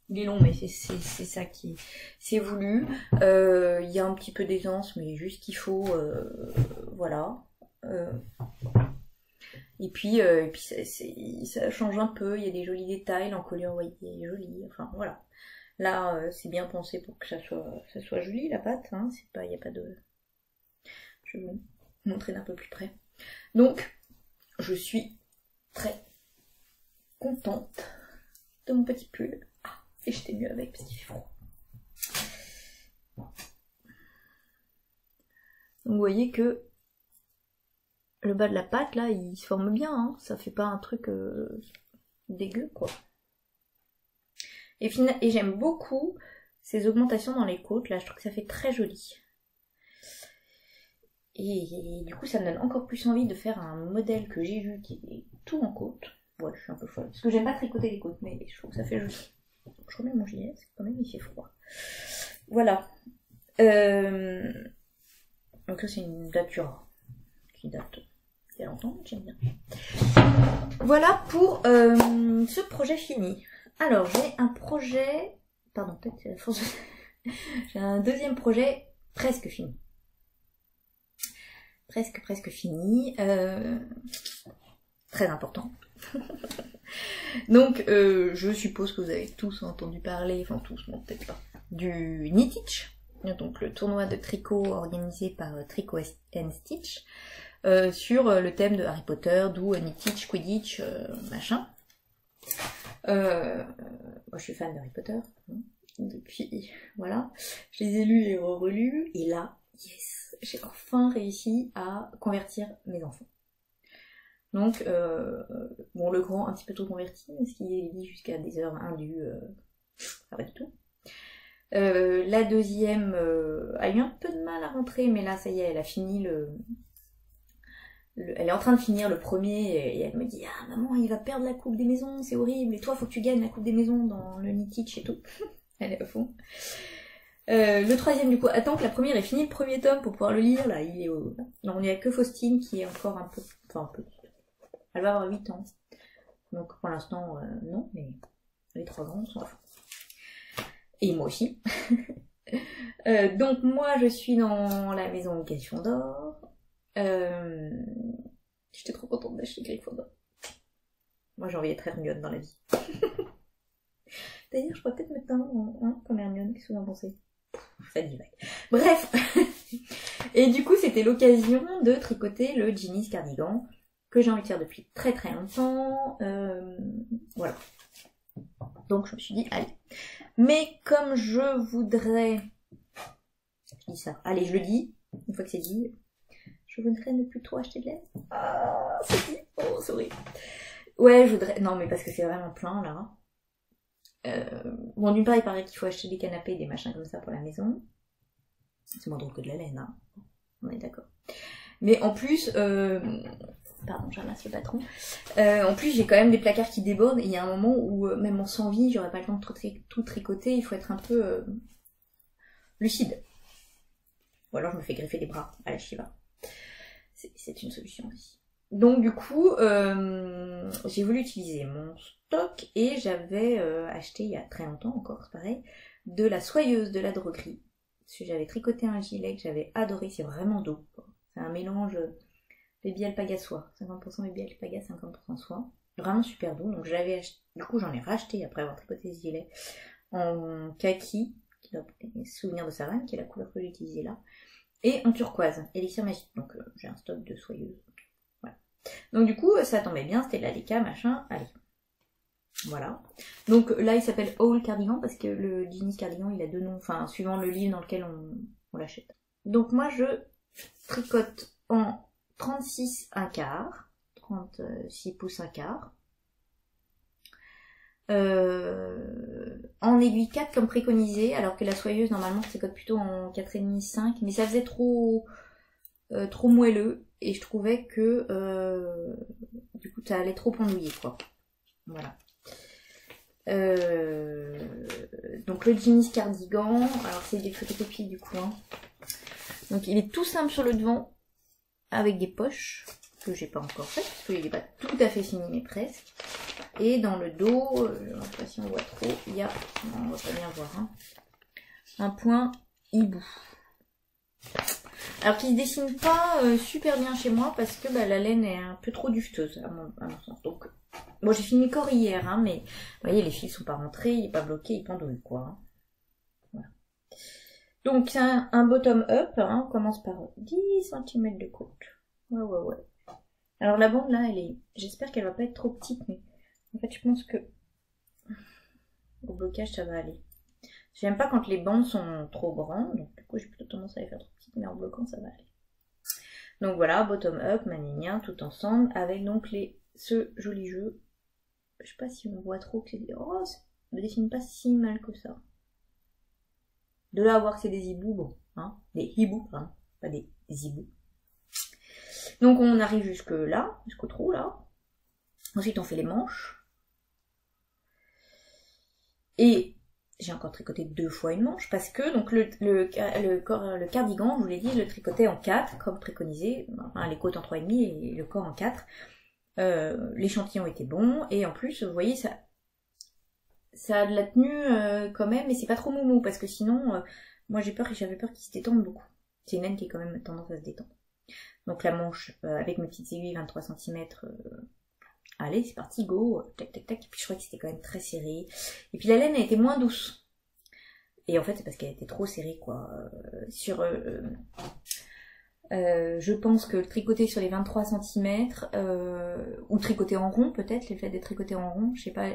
Il est long, mais c'est ça qui c'est voulu. Il y a un petit peu d'aisance, mais juste qu'il faut, voilà. Et puis ça change un peu, il y a des jolis détails, l'encolure, vous voyez, est jolie, enfin voilà. Là, c'est bien pensé pour que ça soit joli, la pâte, hein, c'est pas, il n'y a pas de... Je vais vous montrer d'un peu plus près. Donc, je suis très contente de mon petit pull. Ah, et j'étais mieux avec parce qu'il fait froid. Donc, vous voyez que le bas de la pâte, là, il se forme bien, hein, ça fait pas un truc dégueu, quoi. Et j'aime beaucoup ces augmentations dans les côtes, là, je trouve que ça fait très joli. Et du coup, ça me donne encore plus envie de faire un modèle que j'ai vu qui est tout en côte. Ouais, je suis un peu folle, parce que j'aime pas tricoter les côtes, mais je trouve que ça fait joli. Je remets mon gilet, parce que quand même il fait froid. Voilà. Donc ça, c'est une datura qui date il y a longtemps, j'aime bien. Voilà pour ce projet fini. Alors, j'ai un projet... Pardon, peut-être c'est la force... J'ai un deuxième projet presque fini. Presque fini. Très important. Donc, je suppose que vous avez tous entendu parler, enfin tous, non peut-être pas, du Knitich, donc le tournoi de tricot organisé par Tricot and Stitch, sur le thème de Harry Potter, d'où Knitich, Quidditch, machin. Moi je suis fan d'Harry Potter, depuis, voilà, je les ai lus et relus, et là, yes, j'ai enfin réussi à convertir mes enfants. Donc, bon, le grand un petit peu trop converti, parce qu'il lit jusqu'à des heures indues, pas du tout. La deuxième a eu un peu de mal à rentrer, mais là, ça y est, elle a fini elle est en train de finir le premier, et elle me dit « Ah, maman, il va perdre la coupe des maisons, c'est horrible, et toi, faut que tu gagnes la coupe des maisons dans le Knitich et tout. » Elle est à fond. Le troisième, du coup, attend que la première ait fini le premier tome pour pouvoir le lire, là, il est au... Non, on est avec que Faustine, qui est encore un peu... Enfin, un peu... Elle va avoir 8 ans. Donc, pour l'instant, non, mais les 3 ans sont à fond. Et moi aussi. Donc, moi, je suis dans la maison Gryffondor. J'étais trop contente d'acheter Gryffondor. Moi, j'ai envie d'être Hermione dans la vie. D'ailleurs, je pourrais peut-être me teindre comme Hermione, qu'est-ce que vous en pensez? Ça divague. Bref. Et du coup, c'était l'occasion de tricoter le Ginny's cardigan, que j'ai envie de faire depuis très très longtemps. Voilà. Donc, je me suis dit, allez. Mais comme je voudrais... Je dis ça. Allez, je le dis. Une fois que c'est dit... Je voudrais ne plus trop acheter de laine. Ah, c'est dit. Oh, c'est horrible. Ouais, je voudrais... Non, mais parce que c'est vraiment plein, là. Bon, d'une part, il paraît qu'il faut acheter des canapés et des machins comme ça pour la maison. C'est moins drôle que de la laine, hein. On est d'accord. Mais en plus... Pardon, je ramasse le patron. En plus, j'ai quand même des placards qui débordent. Et il y a un moment où, même en sans vie, j'aurais pas le temps de tout tricoter. Il faut être un peu lucide. Ou alors je me fais greffer des bras à la Shiva. C'est une solution aussi. Donc du coup, j'ai voulu utiliser mon stock et j'avais acheté il y a très longtemps encore, c'est pareil, de la soyeuse de la droguerie. Parce que j'avais tricoté un gilet que j'avais adoré, c'est vraiment doux. C'est un mélange baby alpaga soie, 50% baby alpaga, 50% soie. Vraiment super doux, donc j'avais acheté, du coup j'en ai racheté après avoir tricoté ce gilet en kaki, qui doit souvenir de Savane, qui est la couleur que j'ai utilisée là. Et en turquoise, élixir magique. Donc j'ai un stock de soyeuses. Voilà. Donc du coup, ça tombait bien, c'était de la Leica, machin. Allez. Voilà. Donc là, il s'appelle Owl Cardigan parce que le Ginny's cardigan, il a 2 noms, enfin, suivant le livre dans lequel on l'achète. Donc moi, je tricote en 36 1/4, 36 pouces 1/4. en aiguille 4 comme préconisé, alors que la soyeuse normalement se tricote plutôt en 4,5, 5, mais ça faisait trop moelleux et je trouvais que du coup ça allait trop pendouiller quoi. Voilà. Donc le jeans cardigan, alors c'est des photocopies du coup. Hein. Donc il est tout simple sur le devant avec des poches que j'ai pas encore fait parce qu'il n'est pas tout à fait fini mais presque. Et dans le dos, je ne sais pas si on voit trop, il y a, non, on va pas bien voir, hein, un point hibou. Alors qui se dessine pas super bien chez moi parce que la laine est un peu trop dufteuse à mon sens. Donc bon, j'ai fini le corps hier, hein, mais vous voyez les fils sont pas rentrés, il est pas bloqué, il pendouille quoi. Hein. Voilà. Donc c'est un bottom up, hein, on commence par 10 cm de côte. Ouais. Alors la bande là, elle est, j'espère qu'elle va pas être trop petite, mais en fait je pense que au blocage ça va aller. J'aime pas quand les bandes sont trop grandes, donc du coup j'ai plutôt tendance à les faire trop petites, mais en bloquant ça va aller. Donc voilà, bottom up, manignin, tout ensemble, avec donc ce joli jeu. Je sais pas si on voit trop que c'est des... Oh, ça ne dessine pas si mal que ça. De là à voir que c'est des hiboux, bon, hein, des hiboux, pardon, pas des hiboux. Donc on arrive jusque là, jusqu'au trou là. Ensuite on fait les manches. Et j'ai encore tricoté 2 fois une manche parce que donc le cardigan, je vous l'ai dit, je le tricotais en 4 comme préconisé, enfin, les côtes en 3,5 et le corps en 4. L'échantillon était bon et en plus vous voyez ça a de la tenue quand même, mais c'est pas trop moumou parce que sinon moi j'avais peur qu'il se détende beaucoup. C'est une laine qui a quand même tendance à se détendre. Donc la manche avec mes petites aiguilles 23 cm, allez c'est parti, go, tac tac tac, et puis je crois que c'était quand même très serré. Et puis la laine elle était moins douce. Et en fait c'est parce qu'elle était trop serrée quoi. Je pense que le tricoter sur les 23 cm, ou tricoter en rond peut-être, le fait d'être tricoté en rond, je sais pas,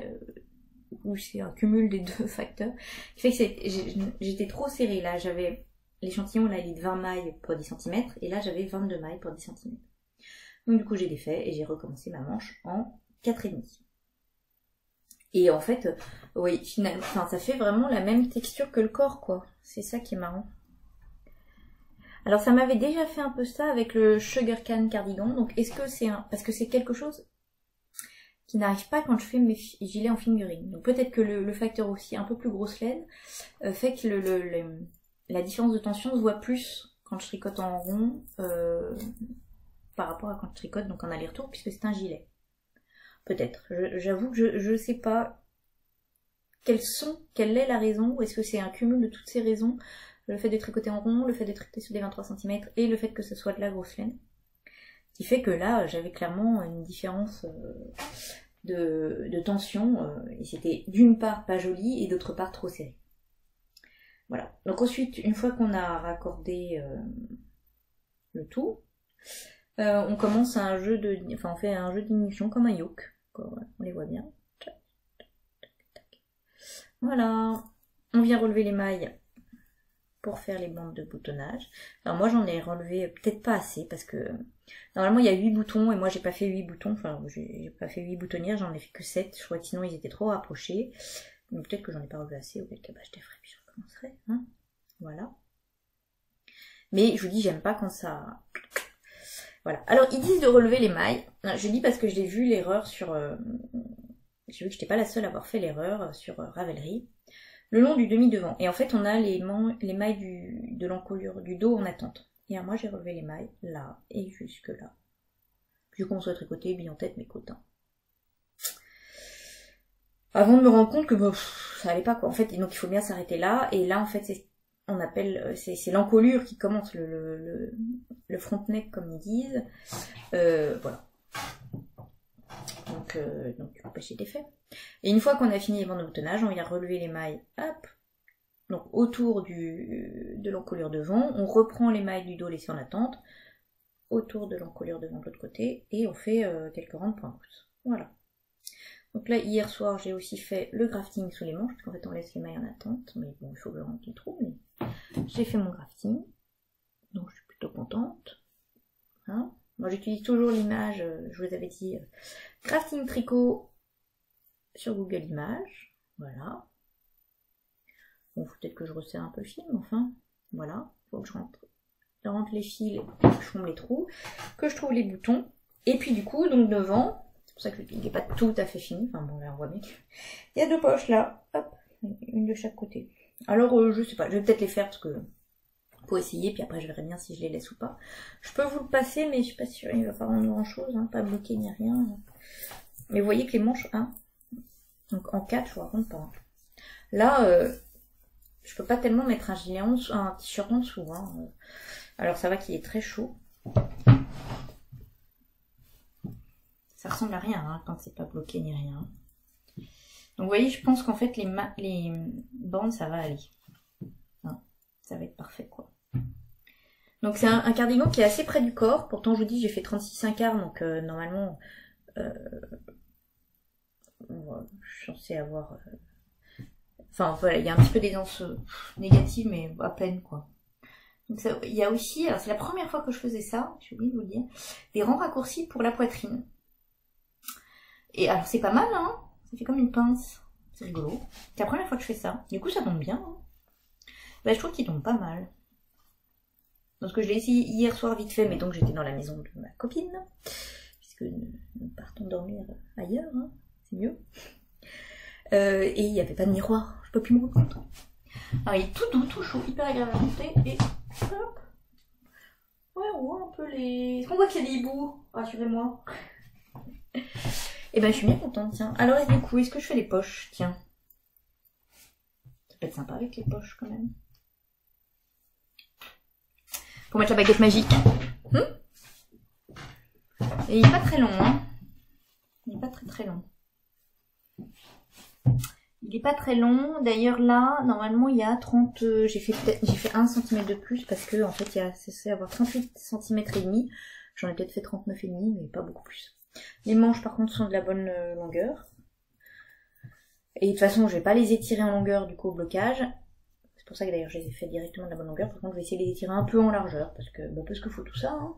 où c'est un cumul des deux facteurs, qui fait que j'étais trop serrée là, j'avais l'échantillon là il est de 20 mailles pour 10 cm, et là j'avais 22 mailles pour 10 cm. Donc du coup j'ai défait et j'ai recommencé ma manche en 4,5. Et en fait, oui, finalement, enfin, ça fait vraiment la même texture que le corps quoi, c'est ça qui est marrant. Alors ça m'avait déjà fait un peu ça avec le Sugar Cane Cardigan, donc est-ce que c'est parce que c'est quelque chose qui n'arrive pas quand je fais mes gilets en fingering. Donc peut-être que le facteur aussi un peu plus grosse laine fait que la différence de tension se voit plus quand je tricote en rond par rapport à quand je tricote donc en aller-retour puisque c'est un gilet. Peut-être. J'avoue que je sais pas quelle est la raison, ou est-ce que c'est un cumul de toutes ces raisons, le fait de tricoter en rond, le fait de tricoter sur des 23 cm et le fait que ce soit de la grosse laine, qui fait que là j'avais clairement une différence de tension et c'était d'une part pas joli et d'autre part trop serré. Voilà. Donc ensuite, une fois qu'on a raccordé le tout, on commence un jeu on fait un jeu diminution comme un yoke. On les voit bien. Voilà. On vient relever les mailles pour faire les bandes de boutonnage. Alors moi j'en ai relevé peut-être pas assez parce que normalement il y a 8 boutons et moi j'ai pas fait 8 boutons, enfin j'ai pas fait 8 boutonnières, j'en ai fait que 7, je crois que sinon ils étaient trop rapprochés. Donc peut-être que j'en ai pas relevé assez, auquel cas je déferai puis je recommencerai. Hein, voilà. Mais je vous dis j'aime pas quand ça... Voilà. Alors ils disent de relever les mailles. Je dis parce que j'ai vu l'erreur sur... j'ai vu que j'étais pas la seule à avoir fait l'erreur sur Ravelry. Le long du demi-devant. Et en fait, on a les mailles de l'encolure du dos en attente. Et alors moi, j'ai relevé les mailles là et jusque là. Puis je commence à tricoter, bien en tête mes côtes. Hein. Avant de me rendre compte que ça allait pas quoi. En fait, donc il faut bien s'arrêter là. Et là, en fait, c'est l'encolure qui commence le front neck comme ils disent. Voilà. Donc du coup, j'ai fait. Et une fois qu'on a fini les bandes de boutonnage, on vient relever les mailles, hop, donc autour de l'encolure devant, on reprend les mailles du dos laissées en attente, autour de l'encolure devant de l'autre côté, et on fait quelques rangs de points pouces. Voilà. Donc là, hier soir, j'ai aussi fait le grafting sous les manches, parce qu'en fait, on laisse les mailles en attente, mais bon, il faut que je rentre les trous, mais j'ai fait mon grafting, donc je suis plutôt contente. Hein, moi, j'utilise toujours l'image, je vous avais dit, grafting tricot, sur Google Images. Voilà. Bon, faut peut-être que je resserre un peu le film, enfin. Voilà. Faut que je rentre les fils, que je comble les trous, que je trouve les boutons. Et puis du coup, donc devant, c'est pour ça qu'il n'est pas tout à fait fini. Enfin bon, là on voit bien qu'il y a 2 poches là. Hop, une de chaque côté. Alors, je sais pas, je vais peut-être les faire parce que pour essayer, puis après je verrai bien si je les laisse ou pas. Je peux vous le passer, mais je suis pas sûre, il va pas rendre grand chose, hein, pas bloqué ni rien. Mais vous voyez que les manches, hein, donc en 4, je vous raconte pas. Hein. Là, je peux pas tellement mettre un gilet en dessous, un t-shirt en dessous. Hein. Alors ça va qu'il est très chaud. Ça ressemble à rien hein, quand c'est pas bloqué ni rien. Donc vous voyez, je pense qu'en fait les bandes ça va aller. Hein, ça va être parfait quoi. Donc c'est un cardigan qui est assez près du corps. Pourtant je vous dis j'ai fait 36,1/4 donc normalement je suis censée avoir... Enfin voilà, il y a un petit peu d'aisance négative mais à peine quoi. Donc ça, il y a aussi, alors c'est la première fois que je faisais ça, j'ai oublié de vous le dire, des rangs raccourcis pour la poitrine. Et alors c'est pas mal hein, ça fait comme une pince, c'est rigolo. C'est la première fois que je fais ça, du coup ça tombe bien. Hein. Bah, je trouve qu'il tombe pas mal. Parce que je l'ai essayé hier soir vite fait, mais donc j'étais dans la maison de ma copine, puisque nous partons dormir ailleurs, hein, c'est mieux. Et il n'y avait pas de miroir, je peux plus me rendre compte. Alors il est tout doux, tout chaud, hyper agréable à monter, et hop. Ouais, on voit un peu les... Est-ce qu'on voit qu'il y a des hiboux? Rassurez-moi. Et ben je suis bien contente, tiens. Alors et du coup, est-ce que je fais les poches? Tiens. Ça peut être sympa avec les poches quand même. Pour mettre la baguette magique. Et il est pas très long, hein. Il est pas très long. Il est pas très long. D'ailleurs là, normalement il y a 30... j'ai fait 1 cm de plus parce que en fait il y a censé avoir 38 cm et demi. J'en ai peut-être fait 39 et demi, mais pas beaucoup plus. Les manches par contre sont de la bonne longueur. Et de toute façon je vais pas les étirer en longueur du coup au blocage. C'est pour ça que d'ailleurs je les ai fait directement de la bonne longueur. Par contre je vais essayer de les étirer un peu en largeur parce que faut tout ça. Hein.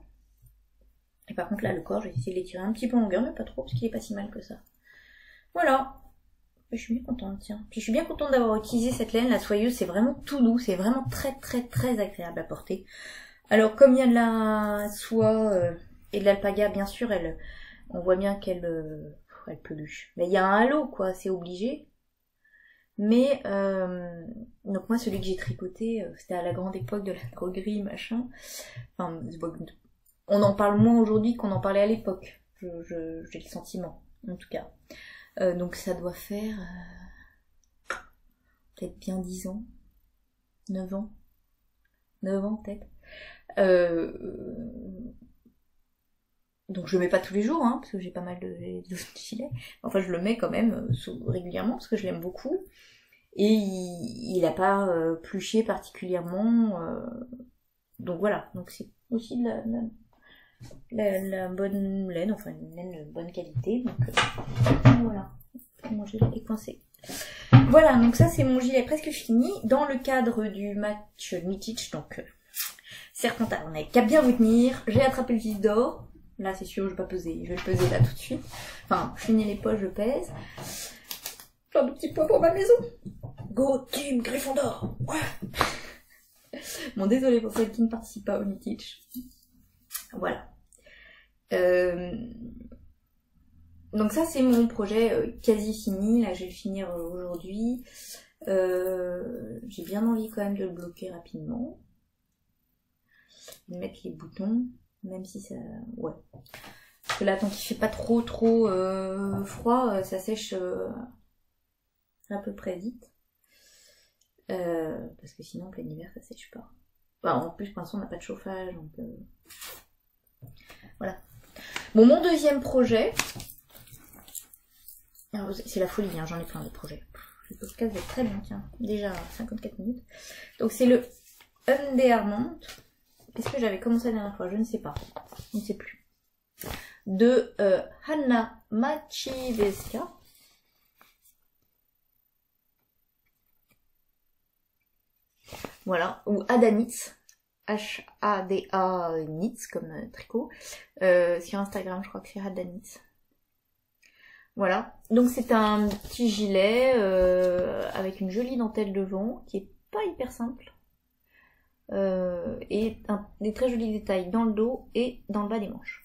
Et par contre là le corps je vais essayer de l'étirer un petit peu en longueur mais pas trop parce qu'il est pas si mal que ça. Voilà. Je suis bien contente, tiens. Puis je suis bien contente d'avoir utilisé cette laine, la soyeuse, c'est vraiment tout doux, c'est vraiment très agréable à porter. Alors comme il y a de la soie et de l'alpaga, bien sûr, on voit bien qu'elle elle peluche. Mais il y a un halo, quoi, c'est obligé. Mais, donc moi celui que j'ai tricoté, c'était à la grande époque de la droguerie, machin. Enfin, on en parle moins aujourd'hui qu'on en parlait à l'époque. J'ai le sentiment, en tout cas. Donc ça doit faire peut-être bien 10 ans, 9 ans peut-être. Donc je le mets pas tous les jours, hein, parce que j'ai pas mal de gilets. Enfin je le mets quand même régulièrement parce que je l'aime beaucoup. Et il a pas pluché particulièrement. Donc voilà, donc c'est aussi de la bonne laine, enfin une laine de bonne qualité. Donc voilà, mon gilet est coincé. Voilà, donc ça c'est mon gilet presque fini. Dans le cadre du match Mitich, donc Serpentard, on avait qu'à bien vous tenir. J'ai attrapé le fils d'or. Là c'est sûr, je vais pas peser, je vais le peser là tout de suite. Enfin, je finis les poches, je pèse. Plein de petits points pour ma maison. Go Team Gryffondor. Ouais. Bon, désolé pour celles qui ne participent pas au Mitich. Voilà. Donc ça c'est mon projet quasi fini, là je vais le finir aujourd'hui. J'ai bien envie quand même de le bloquer rapidement. De mettre les boutons, même si ça... Ouais. Parce que là tant qu'il fait pas trop froid, ça sèche à peu près vite. Parce que sinon en plein hiver ça sèche pas. Enfin, en plus pour l'instant on n'a pas de chauffage, donc... Voilà. Bon, mon deuxième projet... C'est la folie, hein, j'en ai plein des projets. Le podcast va être très bien, tiens. Déjà 54 minutes. Donc c'est le Undermount. Est-ce que j'avais commencé la dernière fois? Je ne sais pas. Je ne sais plus. De Hanna Maciejewska. Voilà. Ou Adanitz. H-A-D-A-Nitz comme tricot. Sur Instagram, je crois que c'est Adanitz. Voilà, donc c'est un petit gilet avec une jolie dentelle devant, qui est pas hyper simple. Et des très jolis détails dans le dos et dans le bas des manches.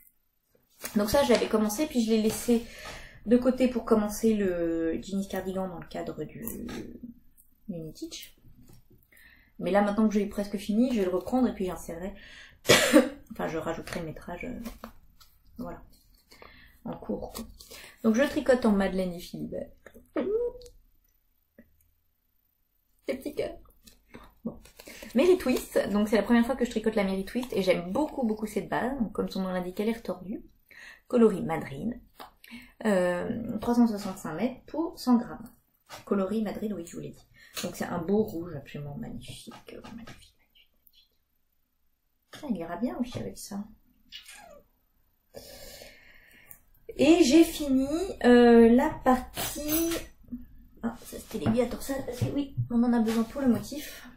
Donc ça, je l'avais commencé, puis je l'ai laissé de côté pour commencer le jeans cardigan dans le cadre du Unitich. Mais là, maintenant que j'ai presque fini, je vais le reprendre et puis j'insérerai, enfin je rajouterai le métrage, voilà, en cours. Donc je tricote en Madeleine et Philibert. Des petits cœurs. Bon. Mary Twist, donc c'est la première fois que je tricote la Mary Twist et j'aime beaucoup cette base, donc, comme son nom l'indique, elle est retordue. Coloris Madrid, 365 mètres pour 100 grammes. Coloris Madrid, oui, je vous l'ai dit. Donc c'est un beau rouge absolument magnifique, magnifique. Ça, il ira bien aussi avec ça. Et j'ai fini la partie... Ah, ça c'était l'aiguille à torsade, parce que oui, on en a besoin pour le motif.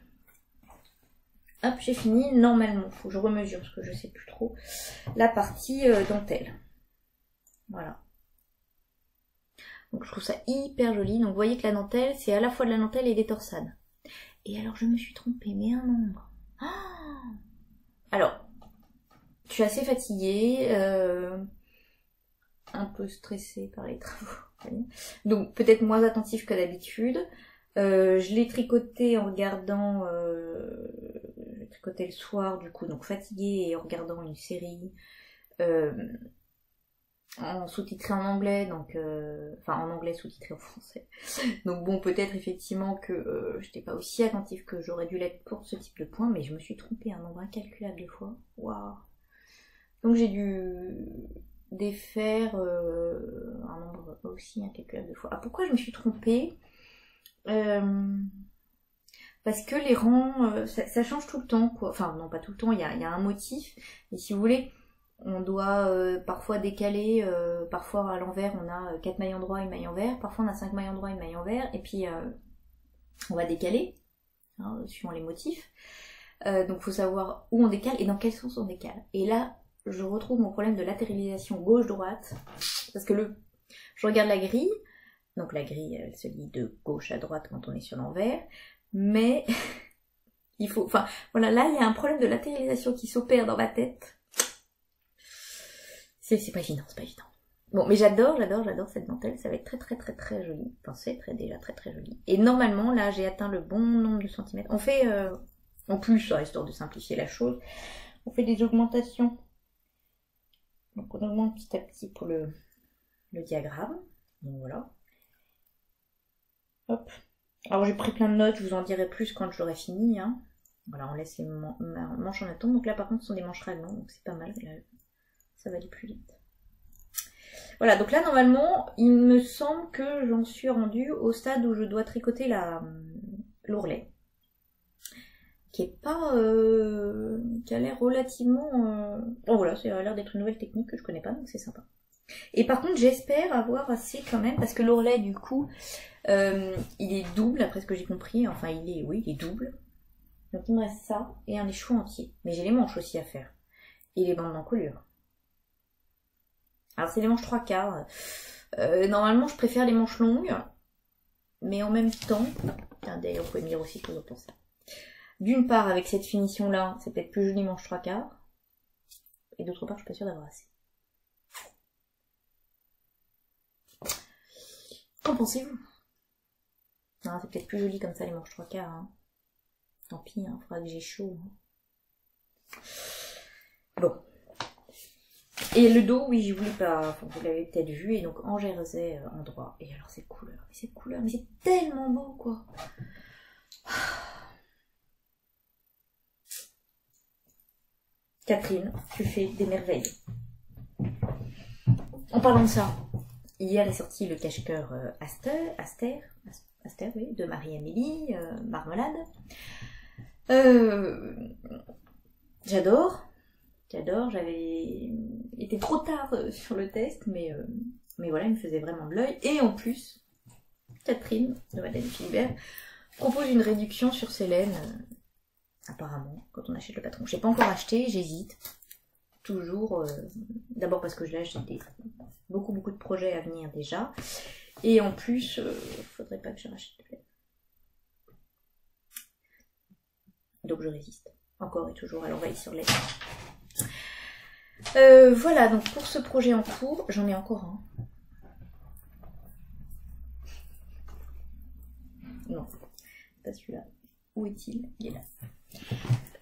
Hop, j'ai fini, normalement, faut que je remesure, parce que je sais plus trop, la partie dentelle. Voilà. Donc je trouve ça hyper joli. Donc vous voyez que la dentelle, c'est à la fois de la dentelle et des torsades. Et alors je me suis trompée, mais un nombre. Ah, alors, je suis assez fatiguée, un peu stressée par les travaux. Donc peut-être moins attentive que d'habitude. Je l'ai tricoté en regardant, je tricotais le soir du coup, donc fatiguée et en regardant une série en sous-titré en anglais, donc enfin en anglais sous-titré en français. Donc bon, peut-être effectivement que j'étais pas aussi attentive que j'aurais dû l'être pour ce type de point, mais je me suis trompée un nombre incalculable de fois. Waouh. Donc j'ai dû défaire un nombre aussi incalculable de fois. Ah, pourquoi je me suis trompée? Parce que les rangs, ça change tout le temps, quoi. Enfin, non, pas tout le temps, il y a un motif. Et si vous voulez, on doit parfois décaler, parfois à l'envers, on a 4 mailles endroits, une maille envers. Parfois, on a 5 mailles endroits, une maille envers. Et puis, on va décaler, hein, suivant les motifs. Donc, il faut savoir où on décale et dans quel sens on décale. Et là, je retrouve mon problème de latéralisation gauche-droite. Parce que je regarde la grille. Donc la grille, elle se lit de gauche à droite quand on est sur l'envers. Mais il faut... Enfin, voilà, là, il y a un problème de latéralisation qui s'opère dans ma tête. C'est pas évident, c'est pas évident. Bon, mais j'adore cette dentelle. Ça va être très joli. Enfin, c'est déjà très joli. Et normalement, là, j'ai atteint le bon nombre de centimètres. On fait... en plus, histoire de simplifier la chose, on fait des augmentations. Donc on augmente petit à petit pour le diagramme. Donc voilà. Hop. Alors j'ai pris plein de notes, je vous en dirai plus quand j'aurai fini. Hein. Voilà, on laisse les manches en attente. Donc là par contre ce sont des manches raglantes, donc c'est pas mal. Là, ça va aller plus vite. Voilà, donc là normalement, il me semble que j'en suis rendue au stade où je dois tricoter l'ourlet. Qui est pas... qui a l'air relativement... Bon voilà, ça a l'air d'être une nouvelle technique que je connais pas, donc c'est sympa. Et par contre, j'espère avoir assez quand même, parce que l'ourlet, du coup, il est double, après ce que j'ai compris. Enfin, il est double. Donc il me reste ça, et un échoua entier. Mais j'ai les manches aussi à faire. Et les bandes d'encolure. Alors c'est les manches 3/4. Normalement, je préfère les manches longues. Mais en même temps... Attendez, vous pouvez me dire aussi ce que vous en pensez. D'une part, avec cette finition-là, c'est peut-être plus joli manche 3/4. Et d'autre part, je suis pas sûre d'avoir assez. Qu'en pensez-vous? Non, c'est peut-être plus joli comme ça, les manches 3/4. Hein. Tant pis, hein, faudra que j'ai chaud. Hein. Bon. Et le dos, oui, je voulais pas. Enfin, vous l'avez peut-être vu, et donc en jersey endroit. Et alors, cette couleur, mais c'est tellement beau, quoi. Catherine, tu fais des merveilles. En parlant de ça, hier est sorti le cache-cœur Aster, oui, de Marie-Amélie, Marmelade. J'adore, j'avais été trop tard sur le test, mais voilà, il me faisait vraiment de l'œil. Et en plus, Catherine, de Madame Philibert, propose une réduction sur ses laines. Apparemment, quand on achète le patron. Je n'ai pas encore acheté, j'hésite. toujours, d'abord parce que là j'ai beaucoup de projets à venir déjà, et en plus, faudrait pas que je rachète de laine. Donc je résiste, encore et toujours à l'envahir sur laine. Voilà, donc pour ce projet en cours, j'en ai encore un. Non, pas celui-là. Où est-il? Il est là.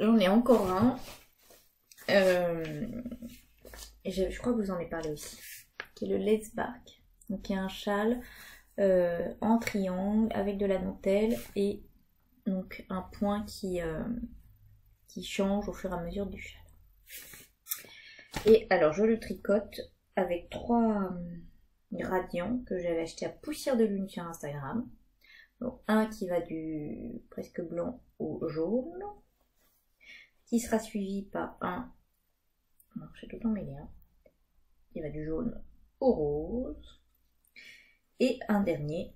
J'en ai encore un. Et je crois que vous en avez parlé aussi. Qui est le Let's Bark. Donc il y a un châle en triangle avec de la dentelle et donc un point qui change au fur et à mesure du châle. Et alors je le tricote avec 3 gradients que j'avais acheté à Poussière de Lune sur Instagram. Donc un qui va du presque blanc au jaune, qui sera suivi par un, non j'ai tout emmêlé, hein, qui va du jaune au rose, et un dernier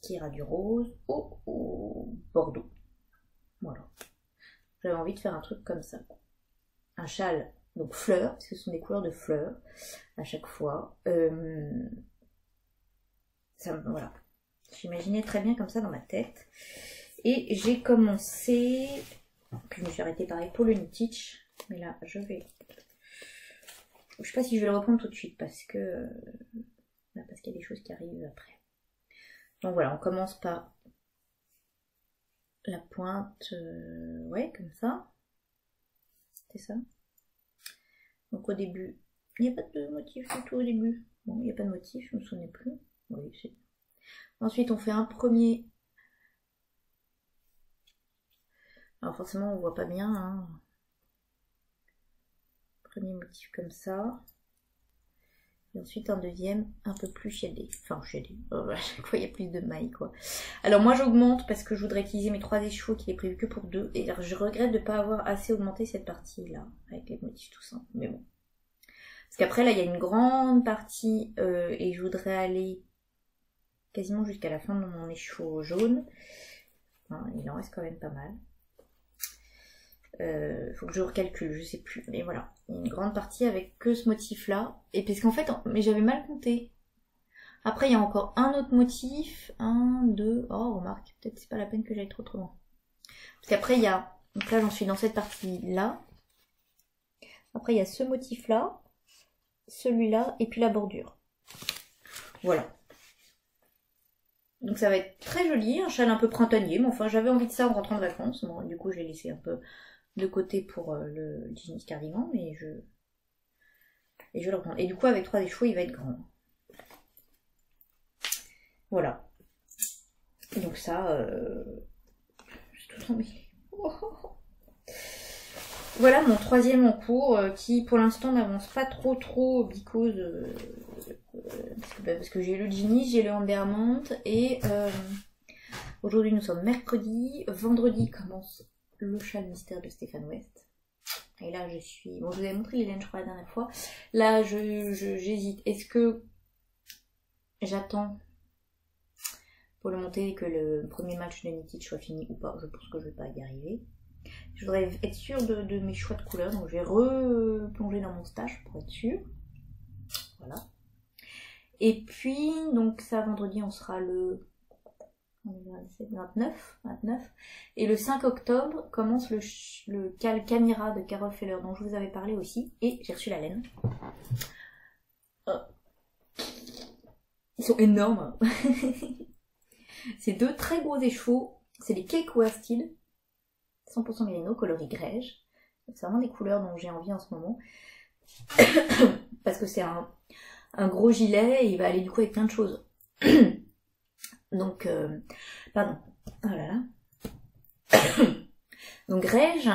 qui ira du rose au bordeaux. Voilà. J'avais envie de faire un truc comme ça. Un châle, donc fleurs, parce que ce sont des couleurs de fleurs à chaque fois. Voilà. J'imaginais très bien comme ça dans ma tête. Et j'ai commencé, puis je me suis arrêtée pareil pour le Knit Teach, mais là je sais pas si je vais le reprendre tout de suite parce qu'il y a des choses qui arrivent après. Donc voilà, on commence par la pointe, ouais, comme ça. C'était ça. Donc au début, il n'y a pas de motif du tout au début. Bon, il n'y a pas de motif, je ne me souvenais plus. Oui, c'est... Ensuite, on fait un premier. Alors forcément, on voit pas bien. Hein. Premier motif comme ça. Et ensuite un deuxième un peu plus shadé. Enfin shadé. À chaque fois il y a plus de mailles quoi. Alors moi j'augmente parce que je voudrais utiliser mes 3 écheveaux qui est prévu que pour 2. Et alors je regrette de ne pas avoir assez augmenté cette partie là. Avec les motifs tout simples. Mais bon. Parce qu'après là il y a une grande partie et je voudrais aller quasiment jusqu'à la fin de mon écheveau jaune. Enfin, il en reste quand même pas mal. Faut que je recalcule, je sais plus, mais voilà, il y a une grande partie avec que ce motif là, et parce qu'en fait, mais j'avais mal compté. Après il y a encore un autre motif, 1, 2, oh remarque, peut-être c'est pas la peine que j'aille trop loin. Parce qu'après il y a, donc là j'en suis dans cette partie là, après il y a ce motif là, celui-là, et puis la bordure. Voilà. Donc ça va être très joli, un châle un peu printanier, mais enfin j'avais envie de ça en rentrant de vacances, bon, du coup j'ai laissé un peu de côté pour le jeans cardigan, mais je vais le reprendre. Et du coup avec 3 écheveaux il va être grand. Voilà. Et donc ça, j'ai tout emmêlé. Voilà mon 3e en cours qui pour l'instant n'avance pas trop because parce que j'ai le jeans, j'ai le Undermont et aujourd'hui nous sommes mercredi, vendredi commence le châle mystère de Stéphane West. Et là je suis... Bon je vous avais montré les laines je crois la dernière fois. Là j'hésite. Est-ce que j'attends pour le monter que le premier match de Knit Teach soit fini ou pas? Je pense que je vais pas y arriver. Je voudrais être sûre de mes choix de couleurs. Donc je vais replonger dans mon stash pour être sûre. Voilà. Et puis donc ça vendredi on sera le... 29. Et le 5 octobre commence le cal Camira de Carol Feller dont je vous avais parlé aussi. Et j'ai reçu la laine. Ils sont énormes. C'est 2 très gros écheveaux. C'est les Cake Worsted. 100% mérino, coloris grège. C'est vraiment des couleurs dont j'ai envie en ce moment. Parce que c'est un gros gilet et il va aller du coup avec plein de choses. Donc, pardon, oh là là. Donc grège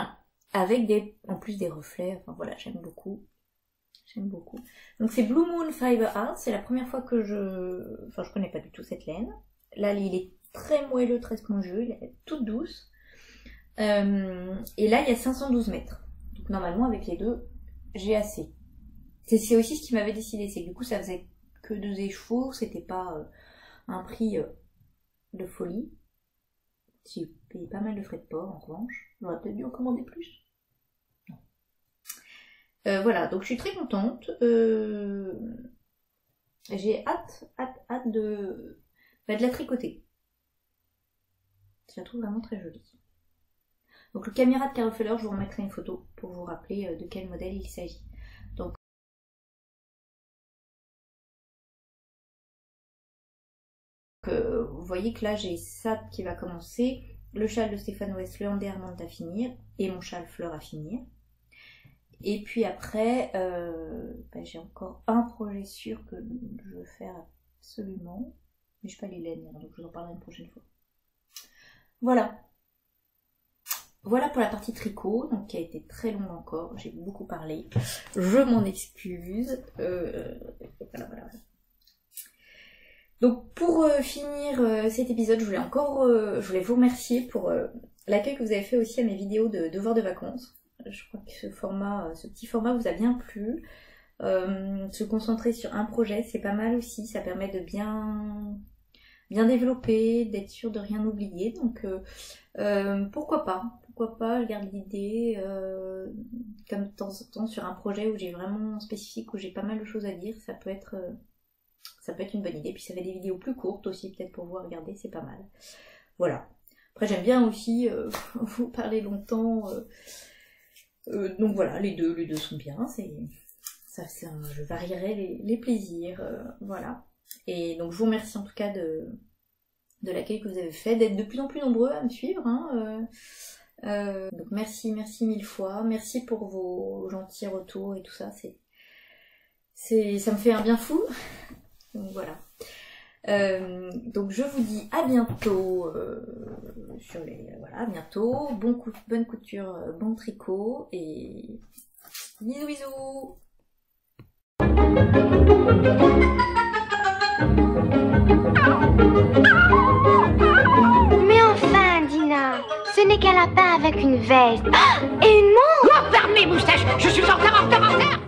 avec en plus des reflets, enfin voilà, j'aime beaucoup. Donc c'est Blue Moon Fiber Art, c'est la première fois que je connais pas du tout cette laine. Là, il est très moelleux, très spongieux, il est toute douce. Et là, il y a 512 mètres. Donc normalement, avec les deux, j'ai assez. C'est aussi ce qui m'avait décidé, c'est que du coup, ça faisait que 2 écheveaux, c'était pas un prix... de folie. J'ai payé pas mal de frais de port en revanche. J'aurais peut-être dû en commander plus. Non. Voilà, donc je suis très contente. J'ai hâte de la tricoter. Je la trouve vraiment très jolie. Donc le caméra de Carofeller, je vous remettrai une photo pour vous rappeler de quel modèle il s'agit. Donc vous voyez que là j'ai ça qui va commencer, le châle de Stéphane Wessler, Dermante à finir, et mon châle fleur à finir. Et puis après, j'ai encore un projet sûr que je veux faire absolument, mais je ne vais pas les laine, donc je vous en parlerai une prochaine fois. Voilà. Voilà pour la partie tricot, donc qui a été très longue encore, j'ai beaucoup parlé, je m'en excuse. Voilà. Donc pour finir cet épisode, je voulais vous remercier pour l'accueil que vous avez fait aussi à mes vidéos de devoirs de vacances. Je crois que ce petit format vous a bien plu. Se concentrer sur un projet, c'est pas mal aussi, ça permet de bien développer, d'être sûr de rien oublier. Donc pourquoi pas, je garde l'idée comme de temps en temps sur un projet où j'ai vraiment spécifique, où j'ai pas mal de choses à dire, ça peut être une bonne idée. Puis ça fait des vidéos plus courtes aussi, peut-être pour vous à regarder, c'est pas mal. Voilà. Après j'aime bien aussi vous parler longtemps. Donc voilà, les deux sont bien. Je varierai les plaisirs. Voilà. Et donc je vous remercie en tout cas de l'accueil que vous avez fait, d'être de plus en plus nombreux à me suivre. Donc merci mille fois. Merci pour vos gentils retours et tout ça. Ça me fait un bien fou. Donc voilà. Donc je vous dis à bientôt à bientôt. Bonne couture, bon tricot et bisous. Mais enfin, Dina, ce n'est qu'un lapin avec une veste. Ah, et une montre. Fermez, moustache, je suis en retard.